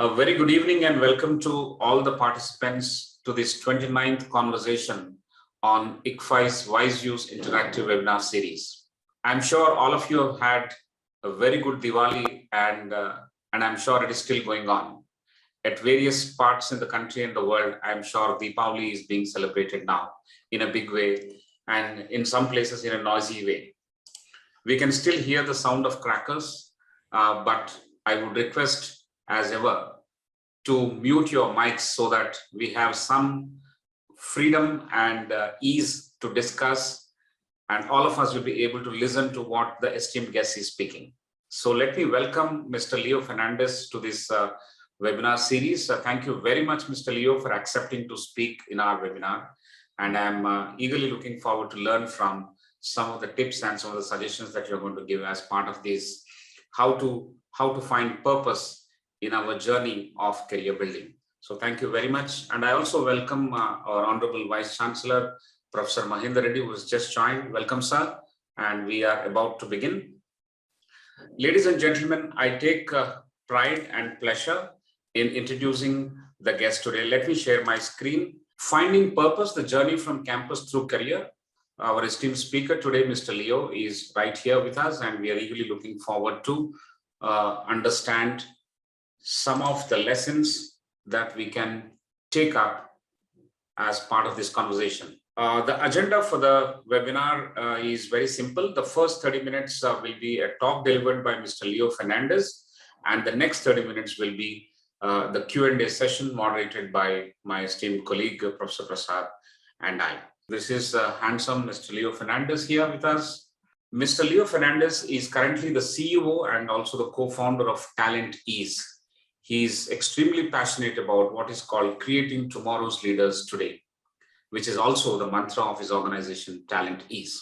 A very good evening and welcome to all the participants to this 29th conversation on ICFAI's WiseViews Interactive Webinar Series. I'm sure all of you have had a very good Diwali and I'm sure it is still going on. At various parts in the country and the world, I'm sure Deepavali is being celebrated now in a big way and in some places in a noisy way. We can still hear the sound of crackers, but I would request as ever to mute your mics so that we have some freedom and ease to discuss, and all of us will be able to listen to what the esteemed guest is speaking. So let me welcome Mr. Leo Fernandez to this webinar series. Thank you very much, Mr. Leo, for accepting to speak in our webinar. And I'm eagerly looking forward to learn from some of the tips and some of the suggestions that you're going to give as part of this, how to find purpose in our journey of career building. So thank you very much. And I also welcome our Honorable Vice Chancellor, Professor Mahendra Reddy, who has just joined. Welcome, sir. And we are about to begin. Ladies and gentlemen, I take pride and pleasure in introducing the guest today. Let me share my screen. Finding Purpose, the journey from campus through career. Our esteemed speaker today, Mr. Leo, is right here with us, and we are eagerly looking forward to understand some of the lessons that we can take up as part of this conversation. The agenda for the webinar is very simple. The first 30 minutes will be a talk delivered by Mr. Leo Fernandez, and the next 30 minutes will be the Q&A session moderated by my esteemed colleague, Professor Prasad, and I. This is handsome Mr. Leo Fernandez here with us. Mr. Leo Fernandez is currently the CEO and also the co-founder of TalenttEase. He's extremely passionate about what is called creating tomorrow's leaders today, which is also the mantra of his organization, TalenttEase.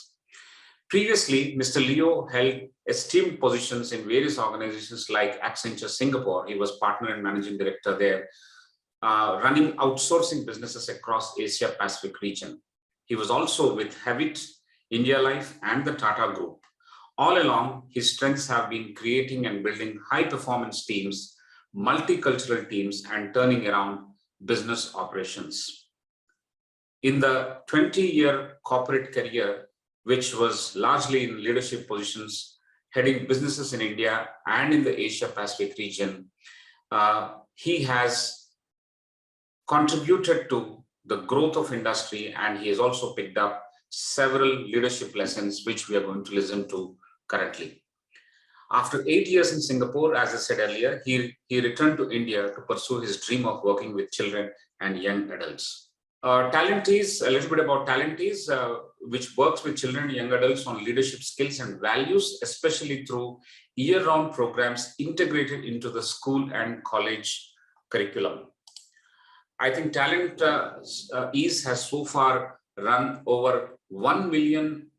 Previously, Mr. Leo held esteemed positions in various organizations like Accenture Singapore. He was partner and managing director there, running outsourcing businesses across Asia Pacific region. He was also with Habit, India Life, and the Tata Group. All along, his strengths have been creating and building high-performance teams, multicultural teams, and turning around business operations. In the 20-year corporate career, which was largely in leadership positions, heading businesses in India and in the Asia Pacific region, he has contributed to the growth of industry, and he has also picked up several leadership lessons, which we are going to listen to currently. After 8 years in Singapore, as I said earlier, he returned to India to pursue his dream of working with children and young adults. TalenttEase, a little bit about TalenttEase, which works with children and young adults on leadership skills and values, especially through year-round programs integrated into the school and college curriculum. I think TalenttEase has so far run over 1 million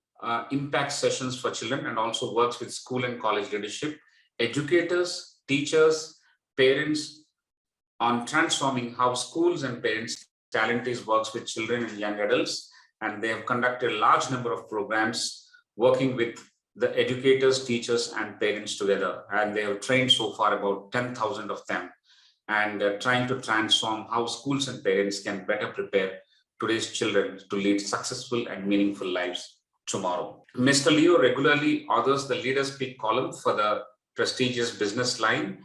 impact sessions for children, and also works with school and college leadership, educators, teachers, parents on transforming how schools and parents. TalenttEase works with children and young adults, and they have conducted a large number of programs working with the educators, teachers, and parents together. And they have trained so far about 10,000 of them, and trying to transform how schools and parents can better prepare today's children to lead successful and meaningful lives tomorrow. Mr. Leo regularly authors the Leaders Speak column for the prestigious Business Line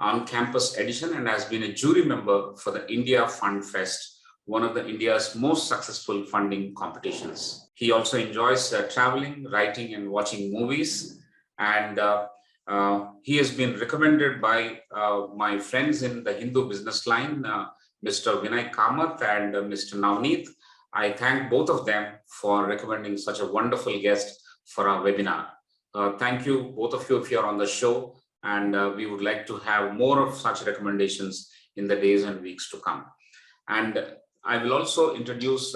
on campus edition, and has been a jury member for the India Fund Fest, one of India's most successful funding competitions. He also enjoys traveling, writing, and watching movies. And he has been recommended by my friends in the Hindu Business Line, Mr. Vinay Kamath and Mr. Navneet. I thank both of them for recommending such a wonderful guest for our webinar. Thank you, both of you, if you're on the show, and we would like to have more of such recommendations in the days and weeks to come. And I will also introduce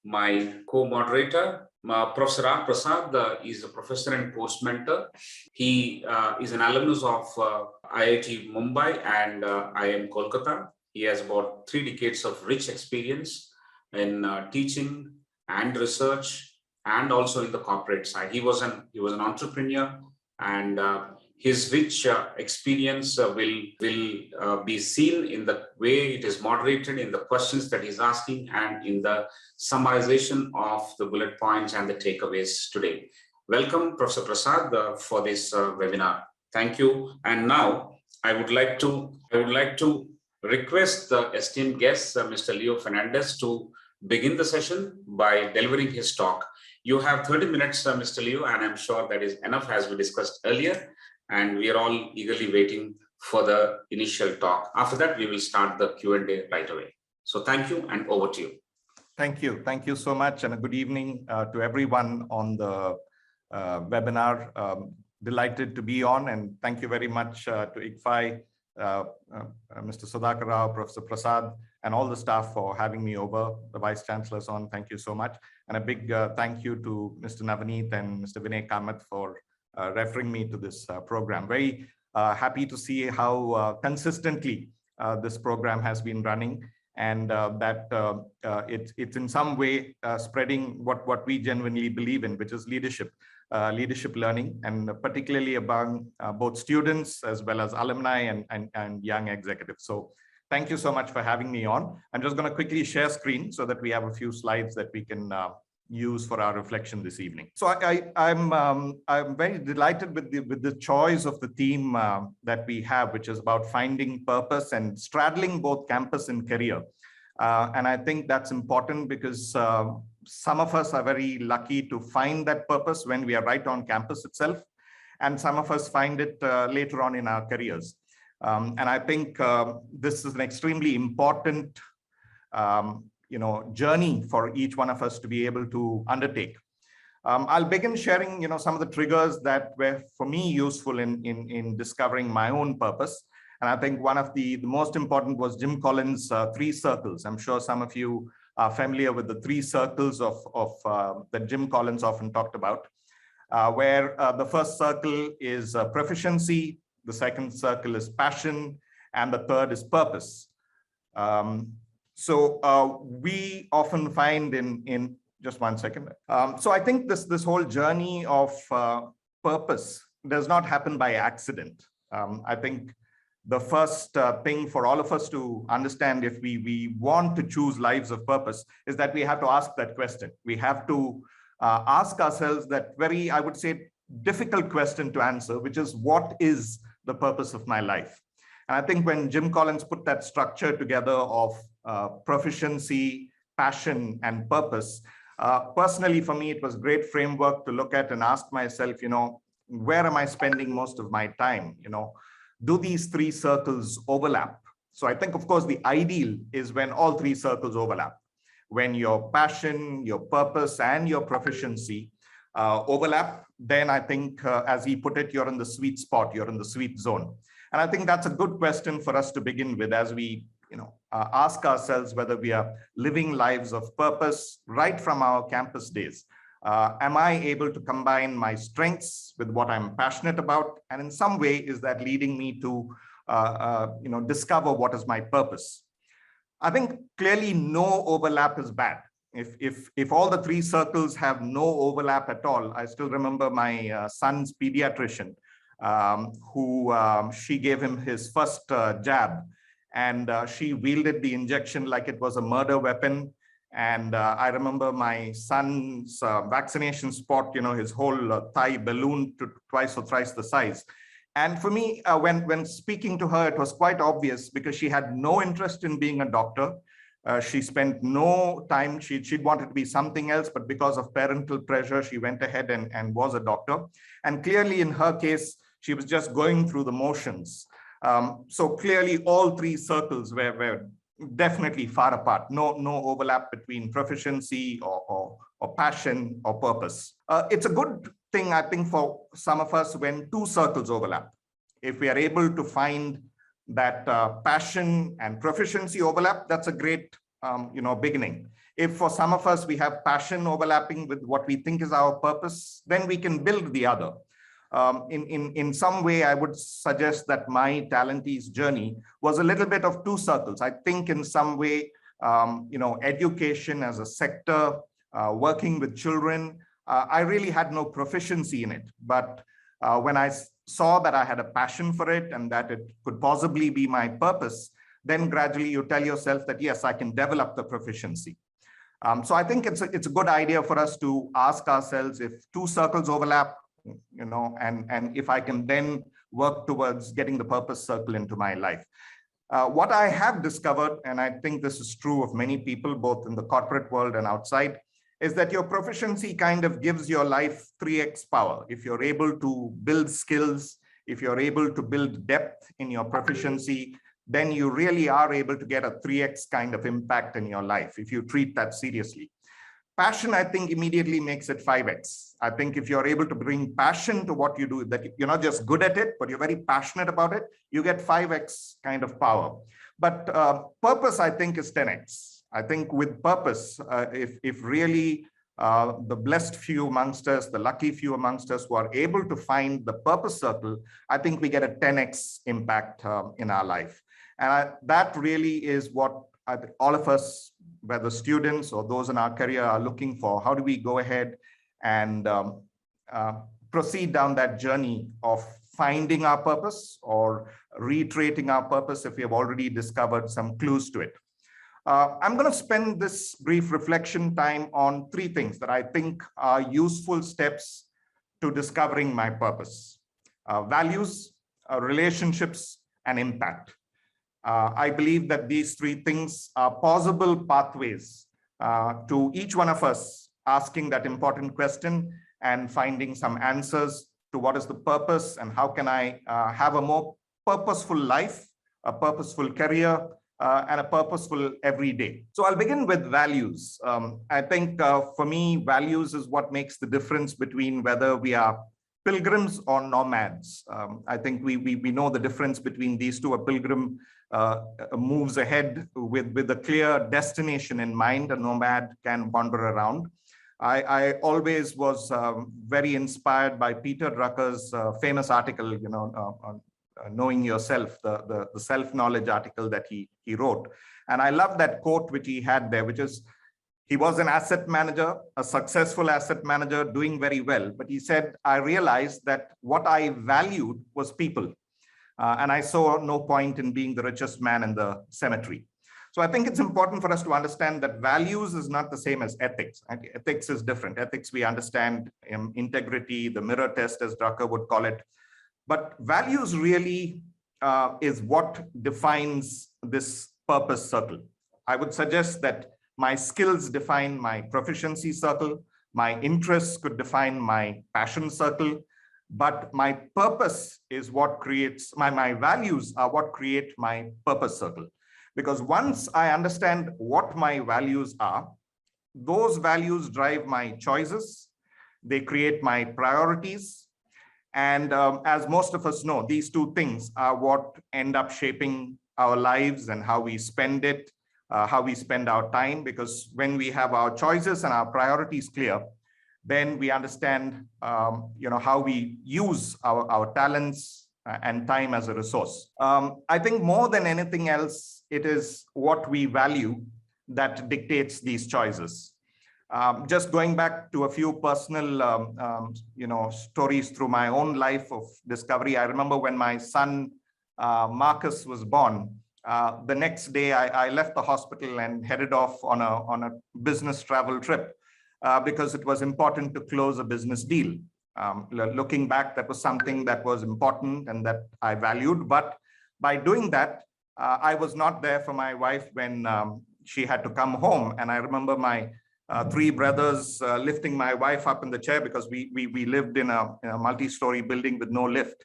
my co-moderator, Professor Prasad. Is a professor and post mentor. He is an alumnus of IIT Mumbai and IIM Kolkata. He has about 3 decades of rich experience in teaching and research, and also in the corporate side. He was an entrepreneur, and His rich experience will be seen in the way it is moderated, in the questions that he's asking, and in the summarization of the bullet points and the takeaways today. Welcome, Professor Prasad, for this webinar. Thank you. And now I would like to request the esteemed guest, Mr. Leo Fernandez, to begin the session by delivering his talk. You have 30 minutes, Mr. Leo, and I'm sure that is enough, as we discussed earlier. And we are all eagerly waiting for the initial talk. After that, we will start the Q&A right away. So thank you, and over to you. Thank you. Thank you so much, and a good evening to everyone on the webinar. Delighted to be on, and thank you very much to ICFAI, Mr. Sudhakar Rao, Professor Prasad, and all the staff for having me over. The Vice Chancellor's on, thank you so much. And a big thank you to Mr. Navaneet and Mr. Vinay Kamath for referring me to this program. Very happy to see how consistently this program has been running, and that it's in some way spreading what we genuinely believe in, which is leadership learning, and particularly among both students as well as alumni and young executives. So thank you so much for having me on. I'm just going to quickly share screen so that we have a few slides that we can use for our reflection this evening. So I'm very delighted with the choice of the theme that we have, which is about finding purpose and straddling both campus and career. And I think that's important because some of us are very lucky to find that purpose when we are right on campus itself, and some of us find it later on in our careers. And I think this is an extremely important journey for each one of us to be able to undertake. I'll begin sharing some of the triggers that were for me useful in discovering my own purpose. And I think one of the most important was Jim Collins' 3 circles. I'm sure some of you are familiar with the 3 circles that Jim Collins often talked about, where the first circle is proficiency, the second circle is passion, and the third is purpose. So we often find in just one second. So I think this whole journey of purpose does not happen by accident. I think the first thing for all of us to understand if we want to choose lives of purpose is that we have to ask that question. We have to ask ourselves that very, I would say, difficult question to answer, which is, what is the purpose of my life? And I think when Jim Collins put that structure together of proficiency, passion, and purpose, personally for me, it was a great framework to look at and ask myself, where am I spending most of my time? Do these 3 circles overlap? So I think, of course, the ideal is when all 3 circles overlap. When your passion, your purpose, and your proficiency overlap, then I think, as he put it, you're in the sweet spot, you're in the sweet zone. And I think that's a good question for us to begin with as we ask ourselves whether we are living lives of purpose right from our campus days. Am I able to combine my strengths with what I'm passionate about? And in some way, is that leading me to discover what is my purpose? I think clearly no overlap is bad. If all the 3 circles have no overlap at all, I still remember my son's pediatrician, who she gave him his first jab, and she wielded the injection like it was a murder weapon. And I remember my son's vaccination spot, his whole thigh ballooned to twice or thrice the size. And for me, when speaking to her, it was quite obvious because she had no interest in being a doctor. She spent no time, she'd wanted to be something else, but because of parental pressure, she went ahead and was a doctor. And clearly in her case, she was just going through the motions. So clearly all 3 circles were definitely far apart. No overlap between proficiency or passion or purpose. It's a good thing, I think, for some of us when 2 circles overlap. If we are able to find that passion and proficiency overlap, that's a great beginning. If for some of us we have passion overlapping with what we think is our purpose, then we can build the other. In some way, I would suggest that my TalenttEase journey was a little bit of 2 circles. I think in some way, education as a sector, working with children, I really had no proficiency in it. But when I saw that I had a passion for it and that it could possibly be my purpose, then gradually you tell yourself that, yes, I can develop the proficiency. So I think it's a good idea for us to ask ourselves if two circles overlap, and if I can then work towards getting the purpose circle into my life. What I have discovered, and I think this is true of many people, both in the corporate world and outside, is that your proficiency kind of gives your life 3x power. If you're able to build skills, if you're able to build depth in your proficiency, then you really are able to get a 3x kind of impact in your life if you treat that seriously. Passion, I think, immediately makes it 5x. I think if you're able to bring passion to what you do, that you're not just good at it, but you're very passionate about it, you get 5x kind of power. But purpose, I think, is 10x. I think with purpose, if really the blessed few amongst us, the lucky few amongst us who are able to find the purpose circle, I think we get a 10x impact in our life. And that really is what all of us, whether students or those in our career, are looking for. How do we go ahead and proceed down that journey of finding our purpose or reiterating our purpose if we have already discovered some clues to it? I'm going to spend this brief reflection time on 3 things that I think are useful steps to discovering my purpose: values, relationships, and impact. I believe that these 3 things are possible pathways to each one of us asking that important question and finding some answers to what is the purpose and how can I have a more purposeful life, a purposeful career, and a purposeful everyday. So I'll begin with values. I think for me, values is what makes the difference between whether we are pilgrims or nomads. I think we know the difference between these two. A pilgrim moves ahead with a clear destination in mind. A nomad can wander around. I always was very inspired by Peter Drucker's famous article, on knowing yourself, the self-knowledge article that he wrote. And I love that quote which he had there, which is, he was an asset manager, a successful asset manager, doing very well. But he said, I realized that what I valued was people. And I saw no point in being the richest man in the cemetery. So I think it's important for us to understand that values is not the same as ethics. Ethics is different. Ethics, we understand integrity, the mirror test, as Drucker would call it. But values really is what defines this purpose circle. I would suggest that my skills define my proficiency circle. My interests could define my passion circle. But my purpose is what creates, my values are what create my purpose circle. Because once I understand what my values are, those values drive my choices. They create my priorities. And as most of us know, these 2 things are what end up shaping our lives and how we spend it, how we spend our time. Because when we have our choices and our priorities clear, then we understand how we use our talents and time as a resource. I think more than anything else, it is what we value that dictates these choices. Just going back to a few personal stories through my own life of discovery. I remember when my son Marcus was born, the next day I left the hospital and headed off on a business travel trip because it was important to close a business deal. Looking back, that was something that was important and that I valued. But by doing that, I was not there for my wife when she had to come home. And I remember my 3 brothers lifting my wife up in the chair because we lived in a multi-story building with no lift.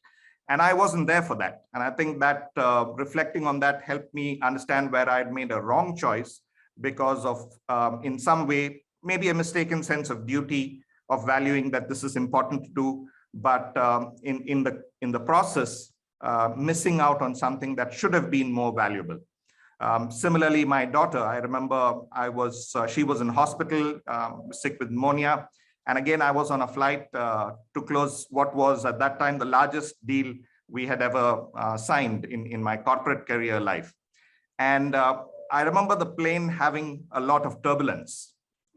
And I wasn't there for that. And I think that reflecting on that helped me understand where I had made a wrong choice because of, in some way, maybe a mistaken sense of duty, of valuing that this is important to do, but in the process, missing out on something that should have been more valuable. Similarly, my daughter, I remember she was in hospital, sick with pneumonia. And again, I was on a flight to close what was at that time the largest deal we had ever signed in my corporate career life. And I remember the plane having a lot of turbulence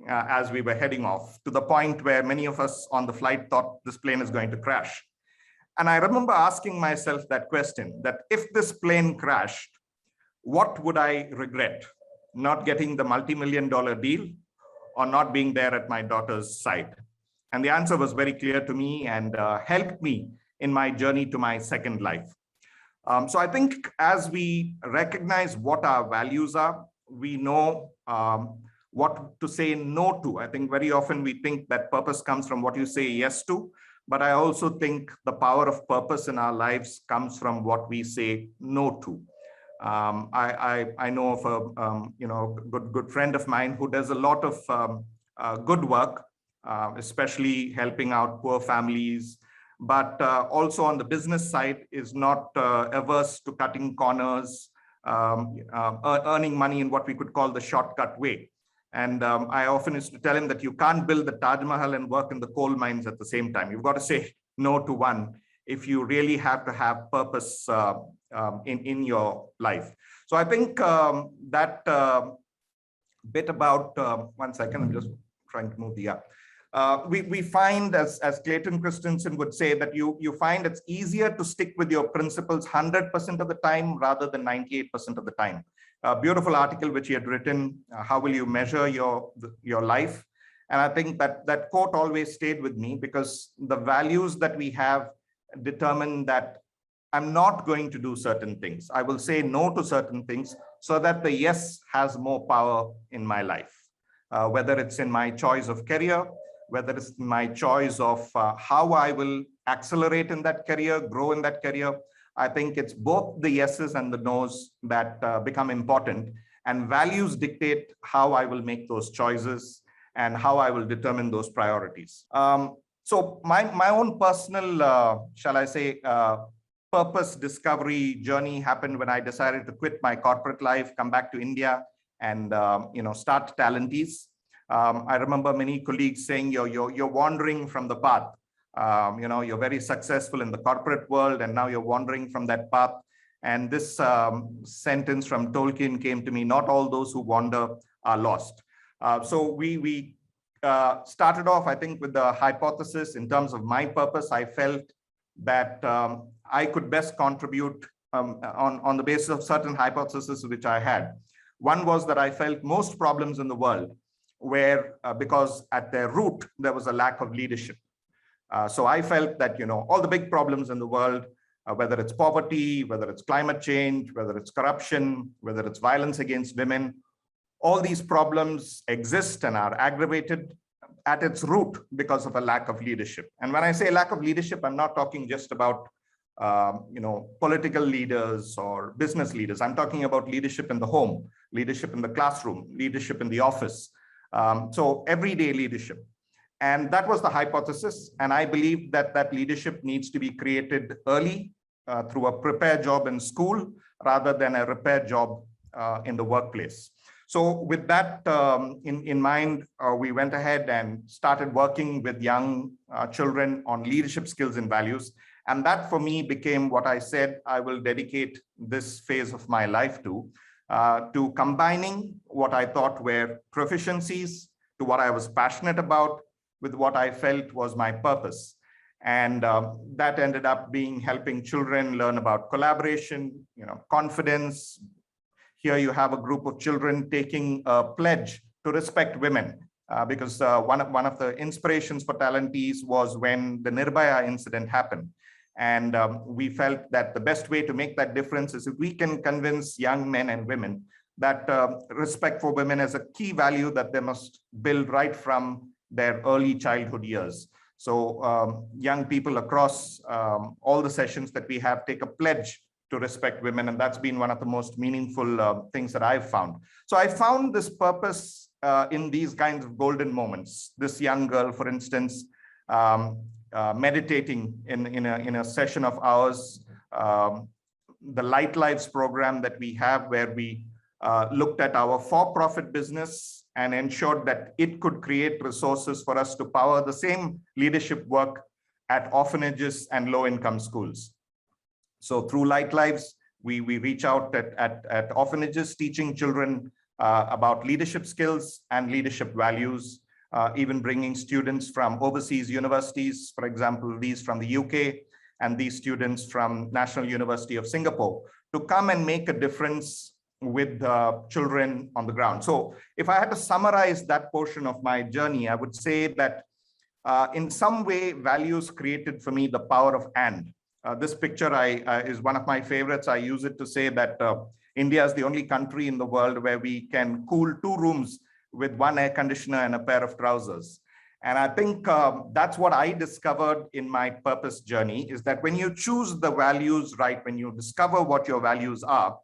as we were heading off, to the point where many of us on the flight thought this plane is going to crash. And I remember asking myself that question, that if this plane crashed, what would I regret? Not getting the multi-million-dollar deal or not being there at my daughter's side? And the answer was very clear to me and helped me in my journey to my second life. So I think as we recognize what our values are, we know what to say no to. I think very often we think that purpose comes from what you say yes to, but I also think the power of purpose in our lives comes from what we say no to. I know of a good friend of mine who does a lot of good work, especially helping out poor families, but also on the business side is not averse to cutting corners, earning money in what we could call the shortcut way. And I often used to tell him that you can't build the Taj Mahal and work in the coal mines at the same time. You've got to say no to one if you really have to have purpose in your life. So I think that bit about, 1 second, I'm just trying to move the up. We find, as Clayton Christensen would say, that you find it's easier to stick with your principles 100% of the time rather than 98% of the time. A beautiful article which he had written, how will you measure your life? And I think that quote always stayed with me, because the values that we have determine that I'm not going to do certain things. I will say no to certain things so that the yes has more power in my life, whether it's in my choice of career, whether it's my choice of how I will accelerate in that career, grow in that career. I think it's both the yeses and the nos that become important, and values dictate how I will make those choices and how I will determine those priorities. So my own personal, shall I say, purpose discovery journey happened when I decided to quit my corporate life, come back to India, and start TalenttEase. I remember many colleagues saying you're wandering from the path. You're very successful in the corporate world, and now you're wandering from that path. And this sentence from Tolkien came to me: not all those who wander are lost. So we started off, I think, with the hypothesis. In terms of my purpose, I felt that I could best contribute on the basis of certain hypotheses which I had. One was that I felt most problems in the world were because at their root, there was a lack of leadership. So I felt that, all the big problems in the world, whether it's poverty, whether it's climate change, whether it's corruption, whether it's violence against women, all these problems exist and are aggravated at its root because of a lack of leadership. And when I say lack of leadership, I'm not talking just about political leaders or business leaders. I'm talking about leadership in the home, leadership in the classroom, leadership in the office. So everyday leadership. And that was the hypothesis. And I believe that that leadership needs to be created early through a prepare job in school rather than a repair job in the workplace. So with that in mind, we went ahead and started working with young children on leadership skills and values. And that for me became what I said I will dedicate this phase of my life to combining what I thought were proficiencies to what I was passionate about with what I felt was my purpose. And that ended up being helping children learn about collaboration, confidence. Here you have a group of children taking a pledge to respect women, because one of the inspirations for TalenttEase was when the Nirbhaya incident happened. And we felt that the best way to make that difference is if we can convince young men and women that respect for women is a key value that they must build right from their early childhood years. So young people across all the sessions that we have take a pledge to respect women. And that's been one of the most meaningful things that I've found. So I found this purpose in these kinds of golden moments. This young girl, for instance, meditating in a session of ours, the Light Lives program that we have, where we looked at our for-profit business and ensured that it could create resources for us to power the same leadership work at orphanages and low-income schools. So through Light Lives, we reach out at orphanages, teaching children about leadership skills and leadership values, even bringing students from overseas universities, for example, these from the UK, and these students from National University of Singapore to come and make a difference with children on the ground. So if I had to summarize that portion of my journey, I would say that in some way, values created for me the power of and. This picture is one of my favorites. I use it to say that India is the only country in the world where we can cool 2 rooms with 1 air conditioner and a pair of trousers. And I think that's what I discovered in my purpose journey, is that when you choose the values right, when you discover what your values are,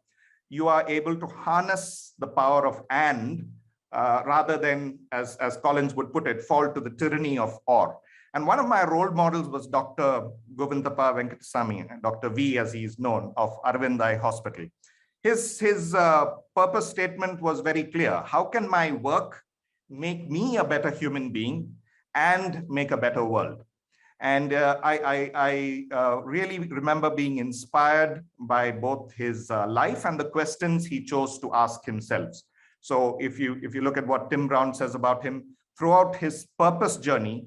you are able to harness the power of and rather than, as Collins would put it, fall to the tyranny of or. And one of my role models was Dr. Govindappa Venkatesamy, Dr. V as he is known, of Aravind Eye Hospital. His purpose statement was very clear. How can my work make me a better human being and make a better world? And I really remember being inspired by both his life and the questions he chose to ask himself. So if you look at what Tim Brown says about him, throughout his purpose journey,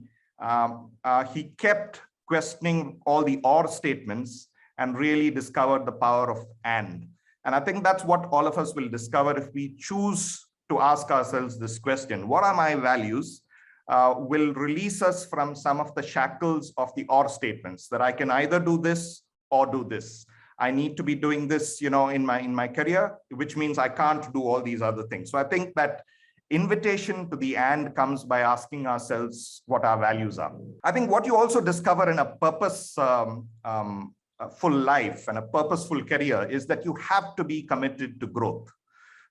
he kept questioning all the or statements and really discovered the power of and. And I think that's what all of us will discover if we choose to ask ourselves this question: what are my values? Will release us from some of the shackles of the or statements, that I can either do this or do this. I need to be doing this, in my career, which means I can't do all these other things. So I think that invitation to the and comes by asking ourselves what our values are. I think what you also discover in a purpose full life and a purposeful career is that you have to be committed to growth.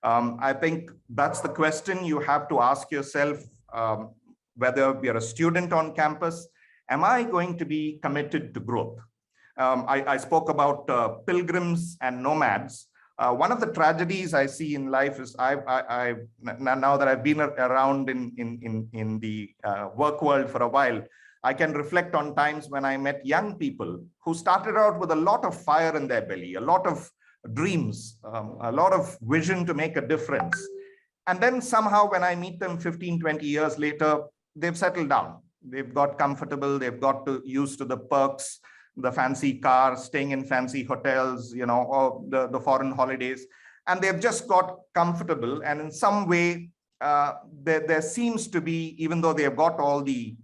I think that's the question you have to ask yourself, whether you're a student on campus. Am I going to be committed to growth? I spoke about pilgrims and nomads. One of the tragedies I see in life is now that I've been around in the work world for a while, I can reflect on times when I met young people who started out with a lot of fire in their belly, a lot of dreams, a lot of vision to make a difference. And then somehow when I meet them 15, 20 years later, they've settled down. They've got comfortable, they've got used to the perks, the fancy cars, staying in fancy hotels, or the foreign holidays, and they've just got comfortable. And in some way, there seems to be, even though they have got all the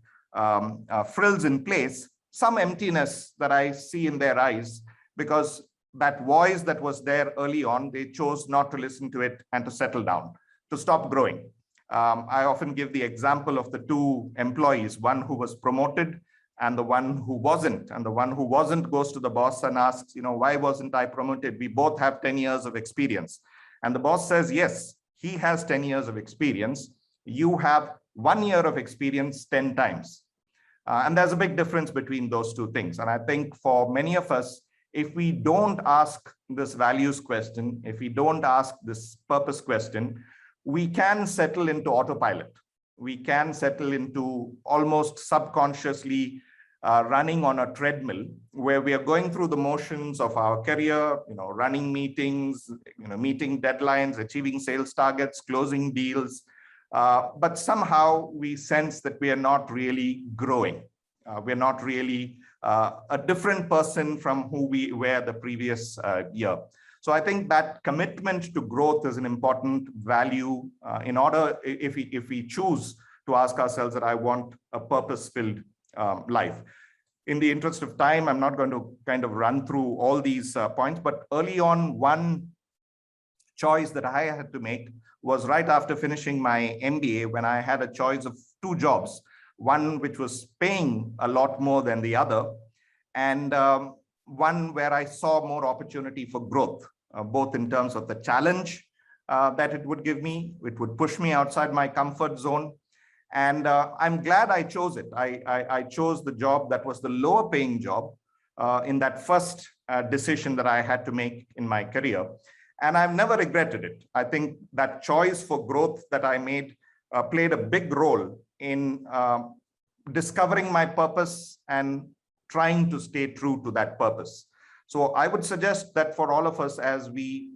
frills in place, some emptiness that I see in their eyes, because that voice that was there early on, they chose not to listen to it and to settle down, to stop growing. I often give the example of the 2 employees, one who was promoted and the one who wasn't. And the one who wasn't goes to the boss and asks, why wasn't I promoted? We both have 10 years of experience. And the boss says, yes, he has 10 years of experience. You have 1 year of experience 10 times. And there's a big difference between those 2 things. And I think for many of us, if we don't ask this values question, if we don't ask this purpose question, we can settle into autopilot. We can settle into almost subconsciously running on a treadmill where we are going through the motions of our career, running meetings, meeting deadlines, achieving sales targets, closing deals. But somehow we sense that we are not really growing. We're not really a different person from who we were the previous year. So I think that commitment to growth is an important value in order, if we choose to ask ourselves that I want a purpose-filled life. In the interest of time, I'm not going to kind of run through all these points, but early on, one choice that I had to make was right after finishing my MBA, when I had a choice of 2 jobs, one which was paying a lot more than the other, and one where I saw more opportunity for growth, both in terms of the challenge that it would give me. It would push me outside my comfort zone. And I'm glad I chose it. I chose the job that was the lower paying job in that first decision that I had to make in my career. And I've never regretted it. I think that choice for growth that I made played a big role in discovering my purpose and trying to stay true to that purpose. So I would suggest that for all of us, as we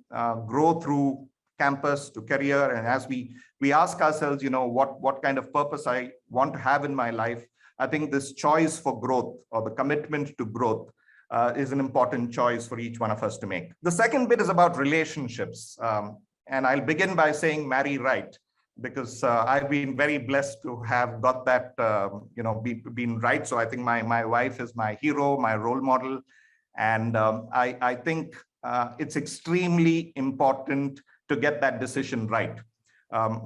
grow through campus to career, and as we ask ourselves, what kind of purpose I want to have in my life, I think this choice for growth or the commitment to growth is an important choice for each one of us to make. The second bit is about relationships. And I'll begin by saying marry right, because I've been very blessed to have got that, been right. So I think my wife is my hero, my role model. And I think it's extremely important to get that decision right.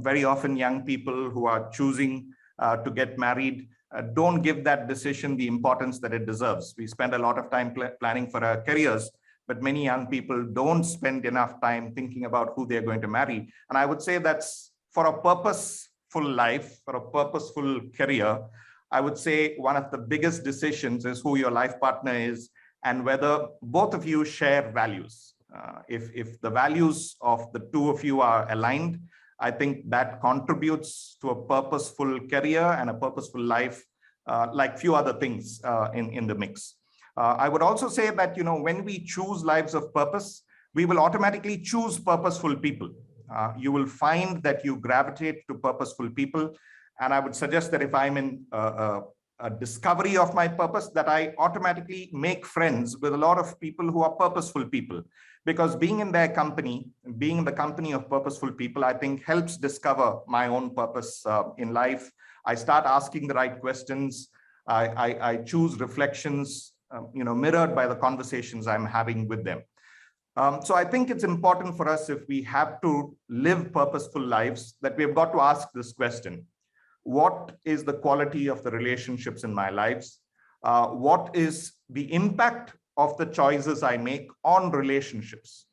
Very often young people who are choosing to get married don't give that decision the importance that it deserves. We spend a lot of time planning for our careers, but many young people don't spend enough time thinking about who they're going to marry. And I would say that's for a purposeful life, for a purposeful career, I would say one of the biggest decisions is who your life partner is and whether both of you share values. If the values of the two of you are aligned, I think that contributes to a purposeful career and a purposeful life, like few other things in the mix. I would also say that, when we choose lives of purpose, we will automatically choose purposeful people. You will find that you gravitate to purposeful people. And I would suggest that if I'm in a discovery of my purpose, that I automatically make friends with a lot of people who are purposeful people. Because being in their company, being in the company of purposeful people, I think helps discover my own purpose in life. I start asking the right questions. I choose reflections, mirrored by the conversations I'm having with them. So I think it's important for us, if we have to live purposeful lives, that we've got to ask this question. What is the quality of the relationships in my lives? What is the impact of the choices I make on relationships?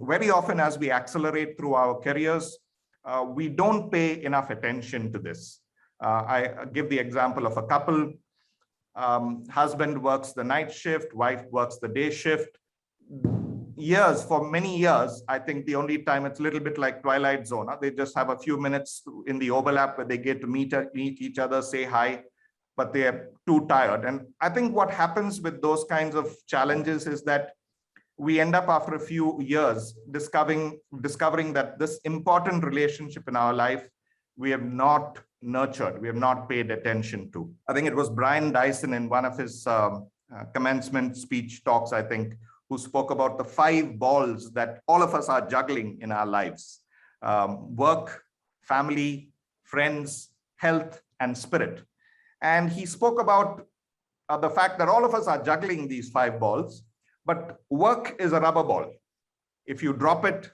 Very often as we accelerate through our careers, we don't pay enough attention to this. I give the example of a couple. Husband works the night shift, wife works the day shift. For many years, I think the only time it's a little bit like Twilight Zone. They just have a few minutes in the overlap where they get to meet each other, say hi, but they're too tired. And I think what happens with those kinds of challenges is that we end up after a few years discovering that this important relationship in our life, we have not nurtured, we have not paid attention to. I think it was Brian Dyson in one of his commencement speech talks, I think, who spoke about the 5 balls that all of us are juggling in our lives: work, family, friends, health, and spirit. And he spoke about the fact that all of us are juggling these 5 balls, but work is a rubber ball. If you drop it,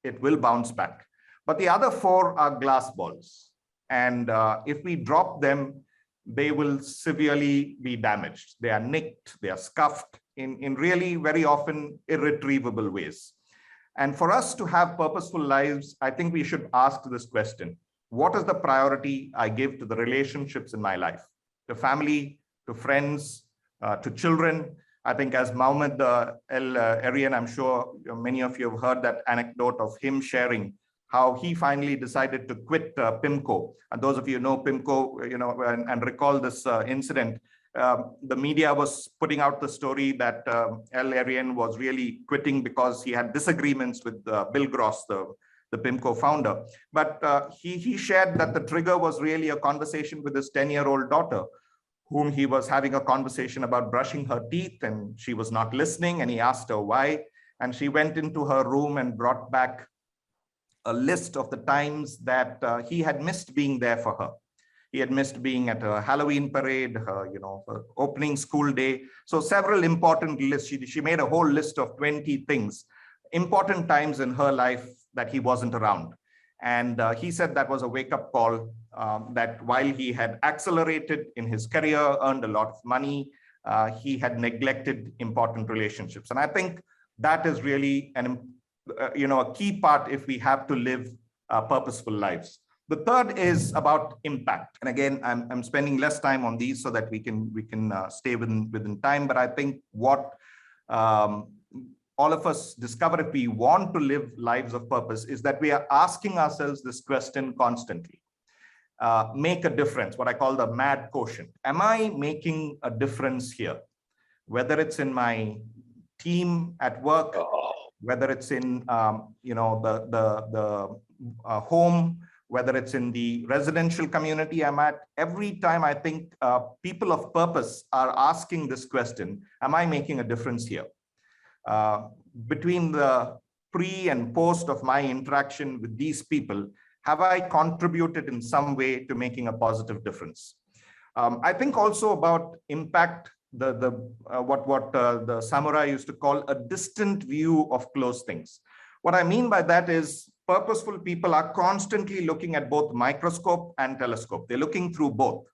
it will bounce back. But the other 4 are glass balls. And if we drop them, they will severely be damaged. They are nicked, they are scuffed in really very often irretrievable ways. And for us to have purposeful lives, I think we should ask this question: what is the priority I give to the relationships in my life? To family, to friends, to children. I think as Mohammed Arian, I'm sure many of you have heard that anecdote of him sharing how he finally decided to quit PIMCO. And those of you know PIMCO, and recall this incident. The media was putting out the story that L. Arian was really quitting because he had disagreements with Bill Gross, the PIMCO founder. But he shared that the trigger was really a conversation with his 10-year-old daughter, whom he was having a conversation about brushing her teeth, and she was not listening, and he asked her why. And she went into her room and brought back a list of the times that he had missed being there for her. He had missed being at a Halloween parade, her opening school day. So several important lists. She made a whole list of 20 things, important times in her life that he wasn't around. And he said that was a wake-up call, that while he had accelerated in his career, earned a lot of money, he had neglected important relationships. And I think that is really a key part if we have to live purposeful lives. The third is about impact. And again, I'm spending less time on these so that we can stay within time. But I think what all of us discover if we want to live lives of purpose is that we are asking ourselves this question constantly. Make a difference, what I call the MAD quotient. Am I making a difference here? Whether it's in my team at work, whether it's in the home, whether it's in the residential community I'm at. Every time I think people of purpose are asking this question, am I making a difference here? Between the pre and post of my interaction with these people, have I contributed in some way to making a positive difference? I think also about impact, what the samurai used to call a distant view of close things. What I mean by that is purposeful people are constantly looking at both microscope and telescope. They're looking through both,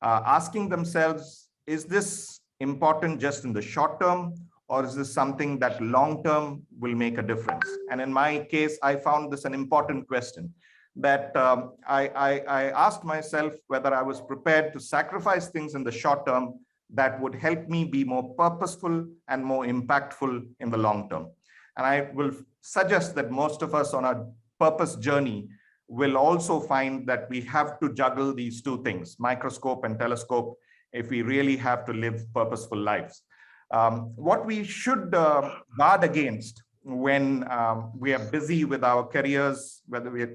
asking themselves, is this important just in the short term, or is this something that long term will make a difference? And in my case, I found this an important question, that I asked myself whether I was prepared to sacrifice things in the short term that would help me be more purposeful and more impactful in the long term. And I will suggest that most of us on our purpose journey will also find that we have to juggle these two things, microscope and telescope, if we really have to live purposeful lives. What we should guard against when we are busy with our careers,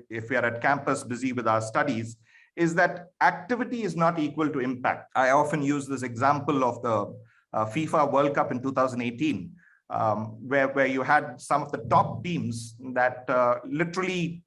if we are at campus busy with our studies, is that activity is not equal to impact. I often use this example of the FIFA World Cup in 2018, where you had some of the top teams that literally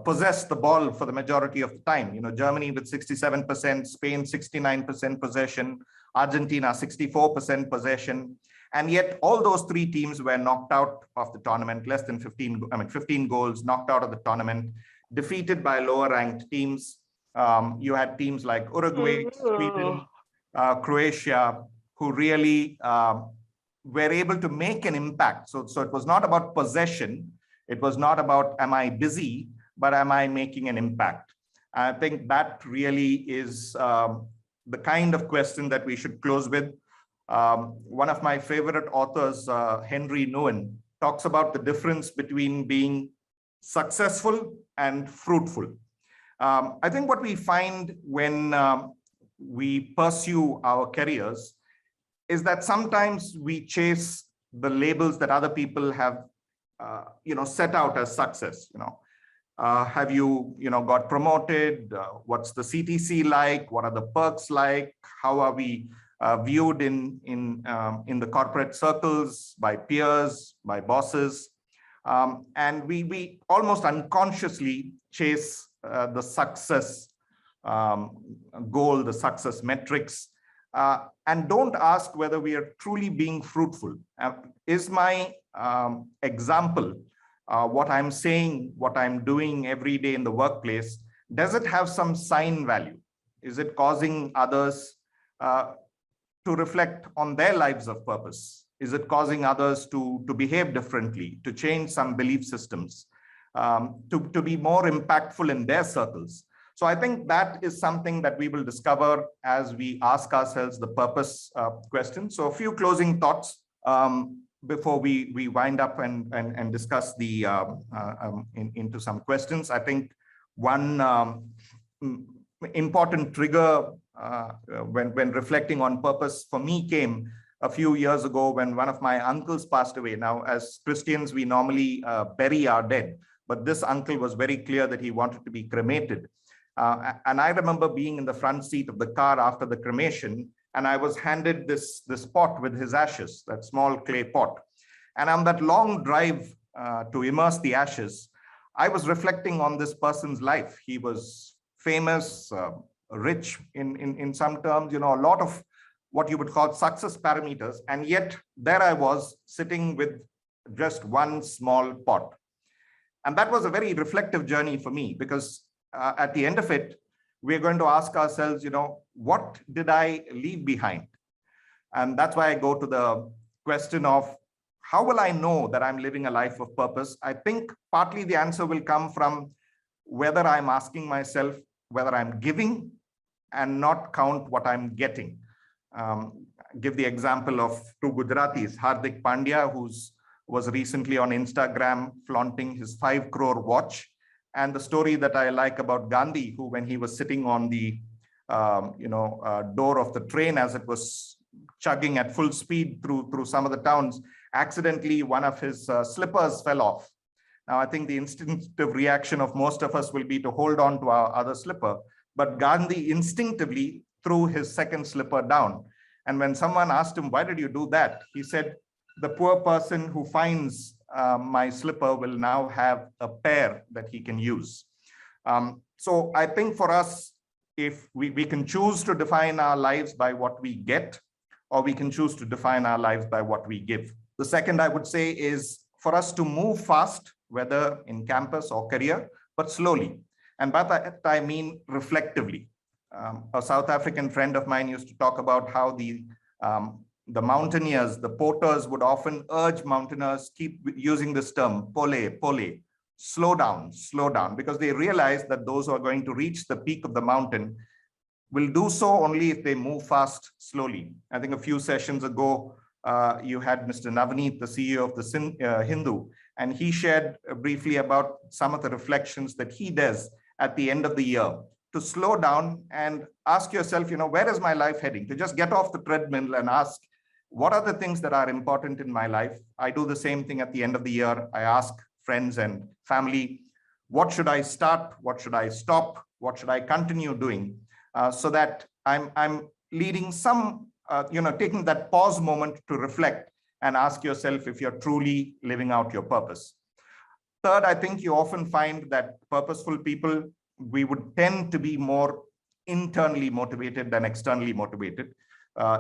possessed the ball for the majority of the time. Germany with 67%, Spain 69% possession, Argentina 64% possession. And yet all those three teams were knocked out of the tournament, less than 15 goals, knocked out of the tournament, defeated by lower ranked teams. You had teams like Uruguay, Sweden, Croatia, who really were able to make an impact. So it was not about possession. It was not about, am I busy, but am I making an impact? I think that really is the kind of question that we should close with. One of my favorite authors, Henry Nguyen, talks about the difference between being successful and fruitful. I think what we find when we pursue our careers is that sometimes we chase the labels that other people have set out as success. Have you got promoted? What's the CTC like? What are the perks like? How are we viewed in the corporate circles, by peers, by bosses? And we almost unconsciously chase the success goal, the success metrics, and don't ask whether we are truly being fruitful. Is my example, what I'm saying, what I'm doing every day in the workplace, does it have some sign value? Is it causing others to reflect on their lives of purpose? Is it causing others to behave differently, to change some belief systems, to be more impactful in their circles? So I think that is something that we will discover as we ask ourselves the purpose question. So a few closing thoughts before we wind up and discuss the into some questions. I think one important trigger when reflecting on purpose for me came a few years ago when one of my uncles passed away. Now, as Christians, we normally bury our dead, but this uncle was very clear that he wanted to be cremated. And I remember being in the front seat of the car after the cremation, and I was handed this pot with his ashes, that small clay pot. And on that long drive to immerse the ashes, I was reflecting on this person's life. He was famous, rich in some terms, a lot of what you would call success parameters. And yet there I was sitting with just one small pot. And that was a very reflective journey for me, because at the end of it, we're going to ask ourselves, what did I leave behind? And that's why I go to the question of, how will I know that I'm living a life of purpose? I think partly the answer will come from whether I'm asking myself whether I'm giving and not count what I'm getting. Give the example of two Gujaratis, Hardik Pandya, who was recently on Instagram flaunting his 5 crore watch. And the story that I like about Gandhi, who, when he was sitting on the door of the train as it was chugging at full speed through some of the towns, accidentally one of his slippers fell off. Now, I think the instinctive reaction of most of us will be to hold on to our other slipper, but Gandhi instinctively threw his second slipper down. And when someone asked him, why did you do that? He said, the poor person who finds my slipper will now have a pair that he can use. So I think for us, if we can choose to define our lives by what we get, or we can choose to define our lives by what we give. The second I would say is for us to move fast, whether in campus or career, but slowly. And by that I mean reflectively. A South African friend of mine used to talk about how the mountaineers, the porters would often urge mountaineers, keep using this term, pole, pole, slow down, because they realize that those who are going to reach the peak of the mountain will do so only if they move fast, slowly. I think a few sessions ago, you had Mr. Navneet, the CEO of the Hindu, and he shared briefly about some of the reflections that he does at the end of the year to slow down and ask yourself, where is my life heading? To just get off the treadmill and ask, what are the things that are important in my life? I do the same thing at the end of the year. I ask friends and family, what should I start? What should I stop? What should I continue doing? So that I'm leading some, taking that pause moment to reflect and ask yourself if you're truly living out your purpose. Third, I think you often find that purposeful people, we would tend to be more internally motivated than externally motivated.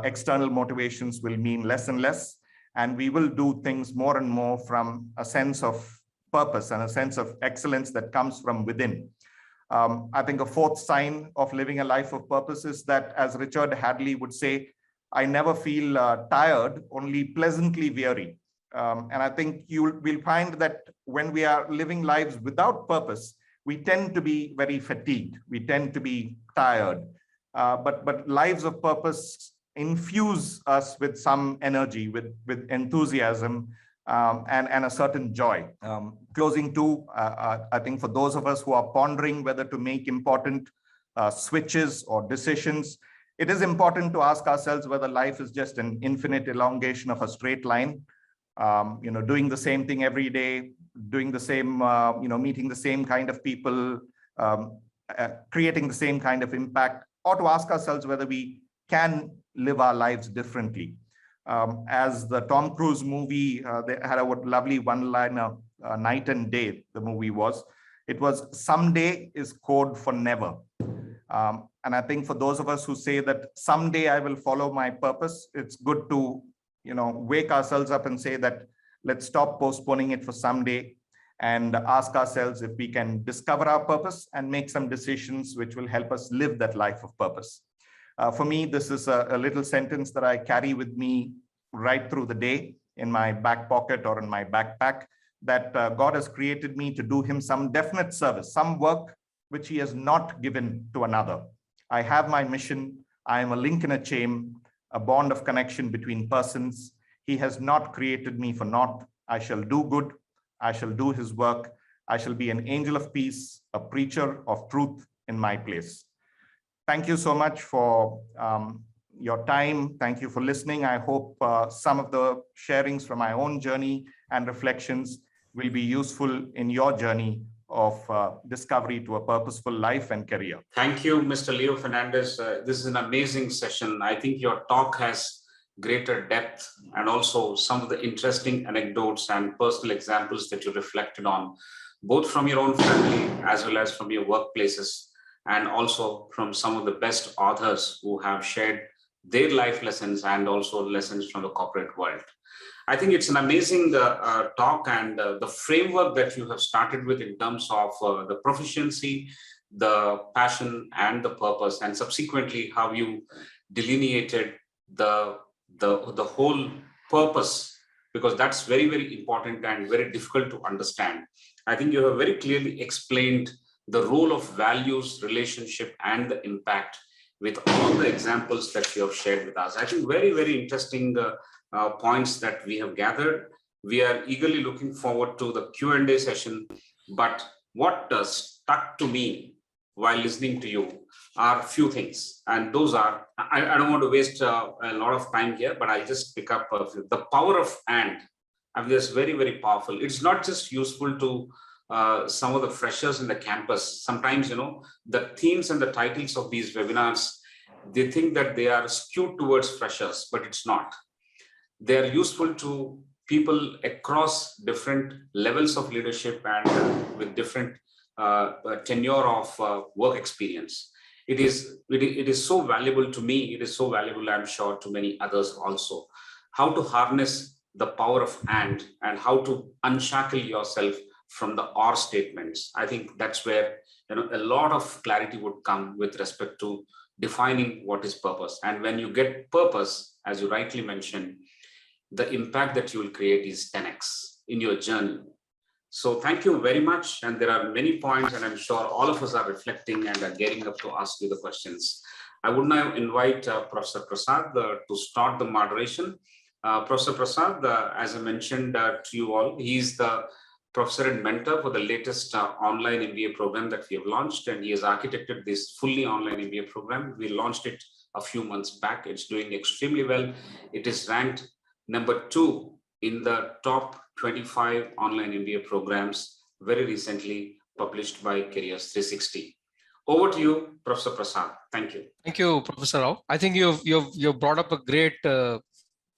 External motivations will mean less and less, and we will do things more and more from a sense of purpose and a sense of excellence that comes from within. I think a fourth sign of living a life of purpose is that, as Richard Hadley would say, I never feel tired, only pleasantly weary. And I think we'll find that when we are living lives without purpose, we tend to be very fatigued. We tend to be tired. But lives of purpose infuse us with some energy, with enthusiasm, and a certain joy. Closing to, I think for those of us who are pondering whether to make important switches or decisions, it is important to ask ourselves whether life is just an infinite elongation of a straight line, doing the same thing every day, doing the same, meeting the same kind of people, creating the same kind of impact, or to ask ourselves whether we can live our lives differently. As the Tom Cruise movie, they had a lovely one-liner, Night and Day, the movie was. It was, someday is code for never. And I think for those of us who say that someday I will follow my purpose, it's good to, wake ourselves up and say that let's stop postponing it for someday and ask ourselves if we can discover our purpose and make some decisions which will help us live that life of purpose. For me, this is a little sentence that I carry with me right through the day in my back pocket or in my backpack, that God has created me to do him some definite service, some work which he has not given to another. I have my mission. I am a link in a chain, a bond of connection between persons. He has not created me for naught. I shall do good. I shall do his work. I shall be an angel of peace, a preacher of truth in my place. Thank you so much for your time. Thank you for listening. I hope some of the sharings from my own journey and reflections will be useful in your journey of discovery to a purposeful life and career. Thank you, Mr. Leo Fernandez. This is an amazing session. I think your talk has greater depth and also some of the interesting anecdotes and personal examples that you reflected on, both from your own family as well as from your workplaces, and also from some of the best authors who have shared their life lessons and also lessons from the corporate world. I think it's an amazing talk, and the framework that you have started with in terms of the proficiency, the passion and the purpose, and subsequently how you delineated the whole purpose, because that's very, very important and very difficult to understand. I think you have very clearly explained the role of values, relationship, and the impact with all the examples that you have shared with us. I think very, very interesting points that we have gathered. We are eagerly looking forward to the Q&A session, but what stuck to me while listening to you are a few things, and those are, I don't want to waste a lot of time here, but I just pick up the power of and. I mean, that's very, very powerful. It's not just useful to some of the freshers in the campus. Sometimes, the themes and the titles of these webinars, they think that they are skewed towards freshers, but it's not. They're useful to people across different levels of leadership and with different tenure of work experience. It is so valuable to me. It is so valuable, I'm sure, to many others also. How to harness the power of and how to unshackle yourself from the or statements. I think that's where a lot of clarity would come with respect to defining what is purpose. And when you get purpose, as you rightly mentioned, the impact that you will create is 10x in your journey. So thank you very much. And there are many points, and I'm sure all of us are reflecting and are getting up to ask you the questions. I would now invite Professor Prasad to start the moderation. Professor Prasad, as I mentioned to you all, he's the professor and mentor for the latest online MBA program that we have launched, and he has architected this fully online MBA program. We launched it a few months back. It's doing extremely well. It is ranked number 2 in the top 25 online MBA programs, very recently published by Careers 360. Over to you, Professor Prasad. Thank you. Thank you, Professor Rao. I think you've brought up a great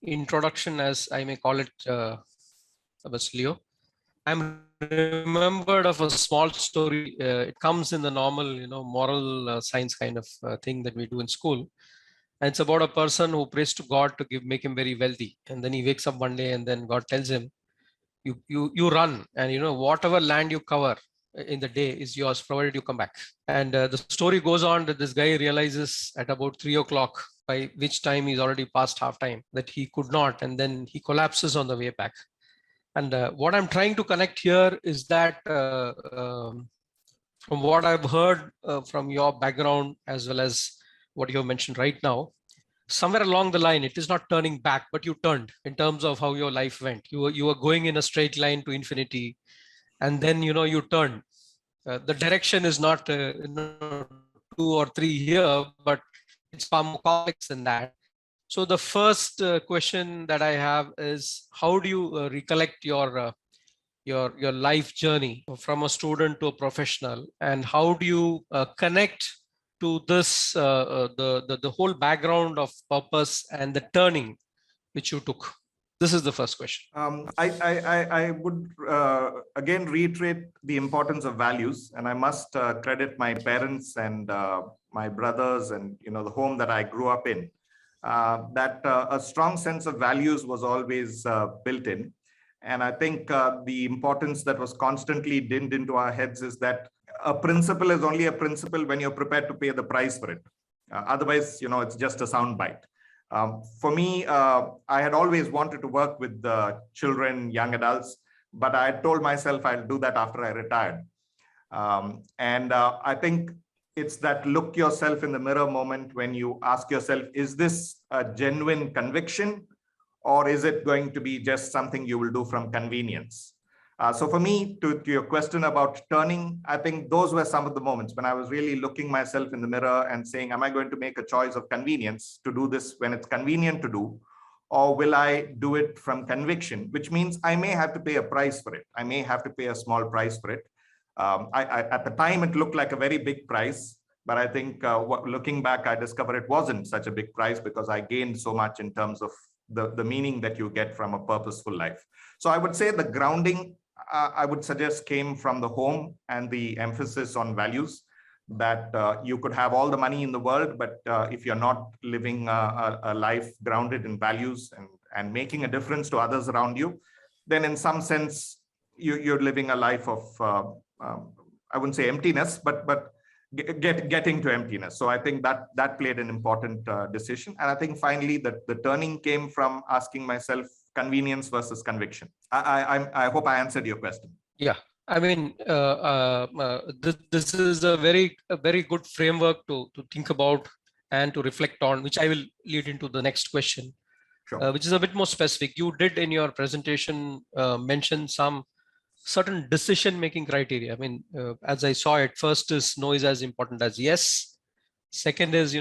introduction, as I may call it, Leo. I'm remembered of a small story. It comes in the normal, moral science kind of thing that we do in school. And it's about a person who prays to God to make him very wealthy. And then he wakes up one day and then God tells him, you run, and whatever land you cover in the day is yours, provided you come back. And the story goes on that this guy realizes at about 3 o'clock, by which time he's already past half time, that he could not, and then he collapses on the way back. And what I'm trying to connect here is that from what I've heard from your background, as well as what you have mentioned right now, somewhere along the line, it is not turning back, but you turned in terms of how your life went. You were going in a straight line to infinity, and then you turned. The direction is not 2 or 3 here, but it's far more complex than that. So the first question that I have is, how do you recollect your life journey from a student to a professional, and how do you connect to this the whole background of purpose and the turning which you took? This is the first question. I would again reiterate the importance of values, and I must credit my parents and my brothers and the home that I grew up in. That a strong sense of values was always built in. And I think the importance that was constantly dinned into our heads is that a principle is only a principle when you're prepared to pay the price for it. Otherwise, it's just a soundbite. For me, I had always wanted to work with children, young adults, but I told myself I'll do that after I retired. I think it's that look yourself in the mirror moment when you ask yourself, is this a genuine conviction, or is it going to be just something you will do from convenience? So for me, to your question about turning, I think those were some of the moments when I was really looking myself in the mirror and saying, am I going to make a choice of convenience to do this when it's convenient to do, or will I do it from conviction, which means I may have to pay a price for it. I may have to pay a small price for it. At the time, it looked like a very big price, but I think looking back, I discovered it wasn't such a big price because I gained so much in terms of the meaning that you get from a purposeful life. So I would say the grounding, I would suggest, came from the home and the emphasis on values, that you could have all the money in the world, but if you're not living a life grounded in values and making a difference to others around you, then in some sense, you're living a life of, I wouldn't say emptiness, but getting to emptiness. So I think that played an important decision. And I think finally the turning came from asking myself, convenience versus conviction. I hope I answered your question. Yeah, I mean, this is a very good framework to think about and to reflect on, which I will lead into the next question, Sure. Which is a bit more specific. You did in your presentation mention some certain decision-making criteria. I mean, as I saw it, first is no is as important as yes. Second is,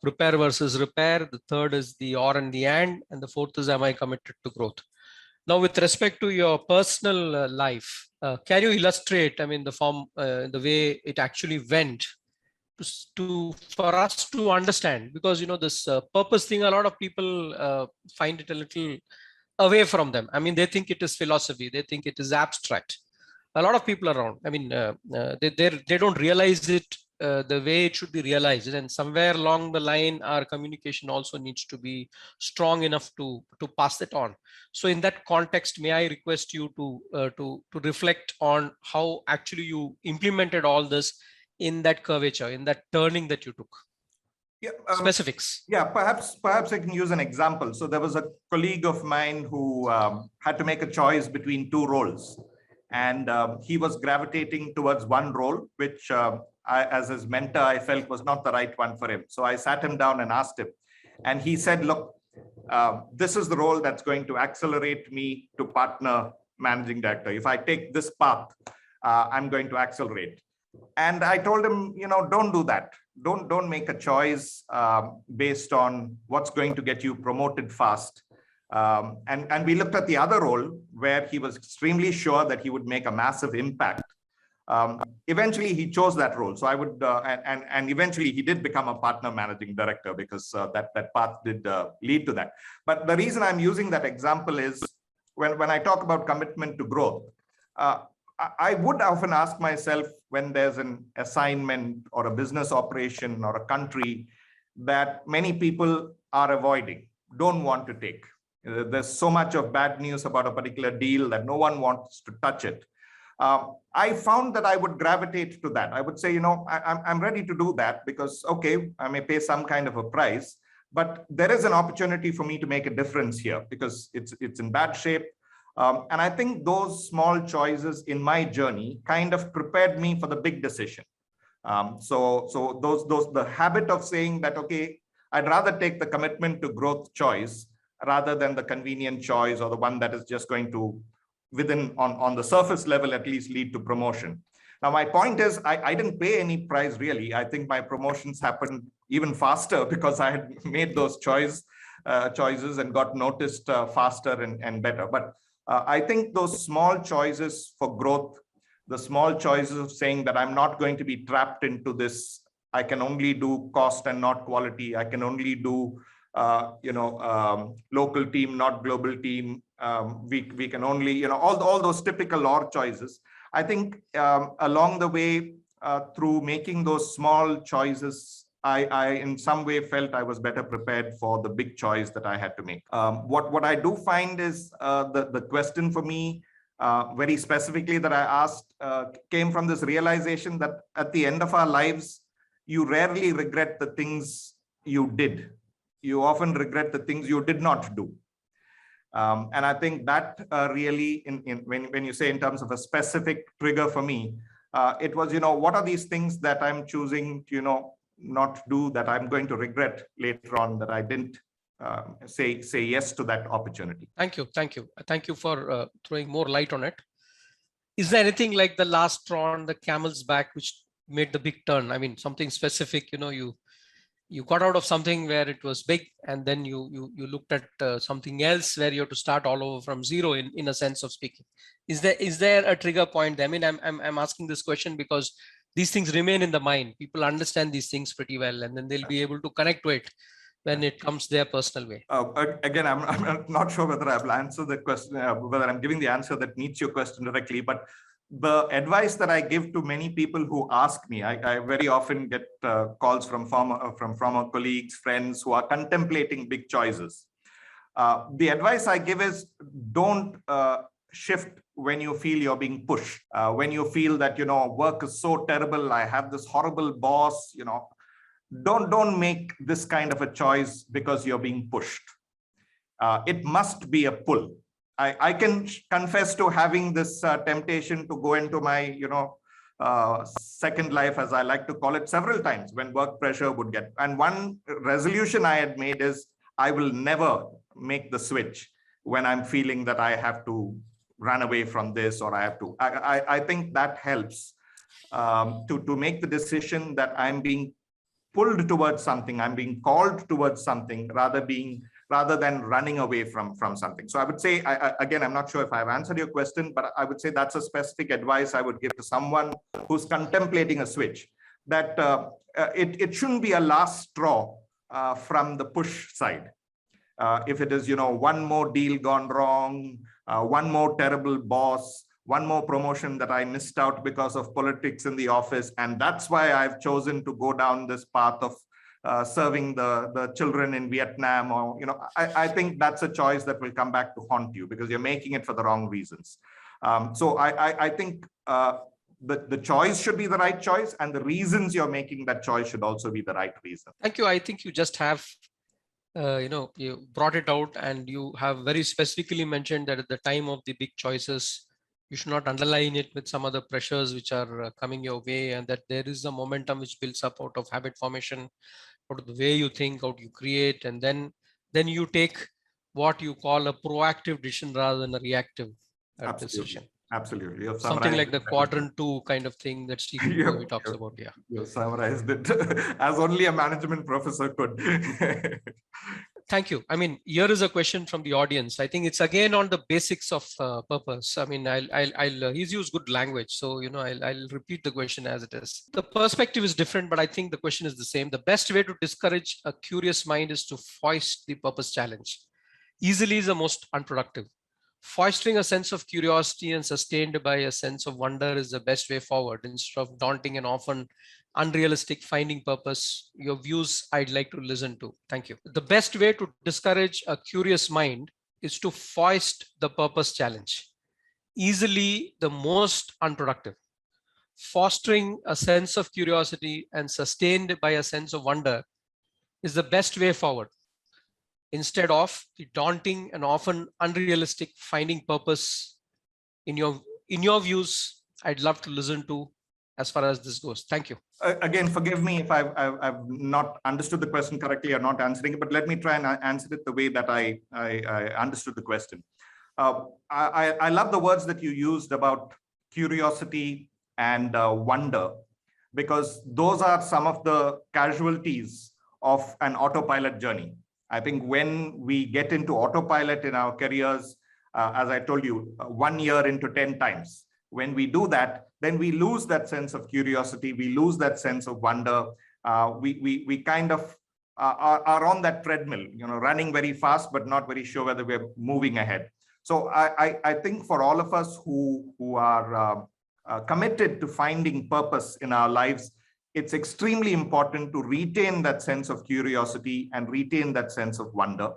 prepare versus repair. The third is the or and the and the fourth is, am I committed to growth? Now, with respect to your personal life, can you illustrate, I mean, the way it actually went for us to understand? Because, this purpose thing, a lot of people find it a little away from them. I mean, they think it is philosophy. They think it is abstract. A lot of people around, I mean, they don't realize it the way it should be realized. And somewhere along the line, our communication also needs to be strong enough to pass it on. So in that context, may I request you to reflect on how actually you implemented all this in that curvature, in that turning that you took? Yeah, specifics. Yeah, perhaps I can use an example. So there was a colleague of mine who had to make a choice between two roles, and he was gravitating towards one role, which as his mentor, I felt was not the right one for him. So I sat him down and asked him, and he said, look, this is the role that's going to accelerate me to partner managing director. If I take this path, I'm going to accelerate. And I told him, don't do that. Don't make a choice based on what's going to get you promoted fast. And we looked at the other role where he was extremely sure that he would make a massive impact. Eventually, he chose that role. So I would, and eventually he did become a partner managing director, because that path did lead to that. But the reason I'm using that example is when I talk about commitment to growth, I would often ask myself, when there's an assignment or a business operation or a country that many people are avoiding, don't want to take. There's so much of bad news about a particular deal that no one wants to touch it. I found that I would gravitate to that. I would say, I'm ready to do that because, okay, I may pay some kind of a price, but there is an opportunity for me to make a difference here because it's in bad shape. And I think those small choices in my journey kind of prepared me for the big decision. So the habit of saying that, okay, I'd rather take the commitment to growth choice rather than the convenient choice or the one that is just going to, on the surface level, at least lead to promotion. Now, my point is, I didn't pay any price really. I think my promotions happened even faster because I had made those choices and got noticed faster and better. But I think those small choices for growth, the small choices of saying that I'm not going to be trapped into this, I can only do cost and not quality, I can only do local team, not global team, we can only, all those typical org choices. I think along the way, through making those small choices, I in some way felt I was better prepared for the big choice that I had to make. What I do find is the question for me, very specifically that I asked, came from this realization that at the end of our lives, you rarely regret the things you did. You often regret the things you did not do. And I think that really, when you say in terms of a specific trigger for me, it was, what are these things that I'm choosing to, not do, that I'm going to regret later on, that I didn't say yes to that opportunity. Thank you for throwing more light on it. Is there anything like the last straw on the camel's back which made the big turn? I mean, something specific, you got out of something where it was big, and then you looked at something else where you have to start all over from zero, in a sense of speaking. Is there a trigger point? I mean, I'm asking this question because these things remain in the mind. People understand these things pretty well, and then they'll be able to connect to it when it comes their personal way. Again, I'm not sure whether I've answered the question, whether I'm giving the answer that meets your question directly, but the advice that I give to many people who ask me, I very often get calls from former colleagues, friends who are contemplating big choices. The advice I give is, don't shift when you feel you're being pushed, when you feel that, work is so terrible, I have this horrible boss, don't make this kind of a choice because you're being pushed. It must be a pull. I can confess to having this temptation to go into my, second life, as I like to call it, several times when work pressure would get. And one resolution I had made is, I will never make the switch when I'm feeling that I have to run away from this, or I have to. I think that helps to make the decision that I'm being pulled towards something, I'm being called towards something, rather being rather than running away from something. So I would say, again, I'm not sure if I've answered your question, but I would say that's a specific advice I would give to someone who's contemplating a switch, that it shouldn't be a last straw from the push side. If it is, one more deal gone wrong, one more terrible boss, one more promotion that I missed out because of politics in the office, and that's why I've chosen to go down this path of serving the children in Vietnam, or, I think that's a choice that will come back to haunt you because you're making it for the wrong reasons. So I think the choice should be the right choice, and the reasons you're making that choice should also be the right reason. Thank you. I think you just have you brought it out, and you have very specifically mentioned that at the time of the big choices, you should not underline it with some other pressures which are coming your way, and that there is a momentum which builds up out of habit formation, out of the way you think, how you create, and then you take what you call a proactive decision rather than a reactive decision. Absolutely. Something like the quadrant 2 kind of thing that Stephen Covey talks about. Yeah. You summarized it as only a management professor could. Thank you. I mean, here is a question from the audience. I think it's again on the basics of purpose. I mean, he's used good language. So, I'll repeat the question as it is. The perspective is different, but I think the question is the same. The best way to discourage a curious mind is to foist the purpose challenge. Easily is the most unproductive. Fostering a sense of curiosity and sustained by a sense of wonder is the best way forward. Instead of daunting and often unrealistic finding purpose, your views I'd like to listen to. Thank you. The best way to discourage a curious mind is to foist the purpose challenge. Easily the most unproductive. Fostering a sense of curiosity and sustained by a sense of wonder is the best way forward. Instead of the daunting and often unrealistic finding purpose in your views, I'd love to listen to as far as this goes. Thank you. Again, forgive me if I've not understood the question correctly or not answering it, but let me try and answer it the way that I understood the question. I love the words that you used about curiosity and wonder, because those are some of the casualties of an autopilot journey. I think when we get into autopilot in our careers, as I told you, 1 year into 10 times, when we do that, then we lose that sense of curiosity, we lose that sense of wonder. We kind of are on that treadmill, running very fast, but not very sure whether we're moving ahead. So I think for all of us who are committed to finding purpose in our lives, it's extremely important to retain that sense of curiosity and retain that sense of wonder,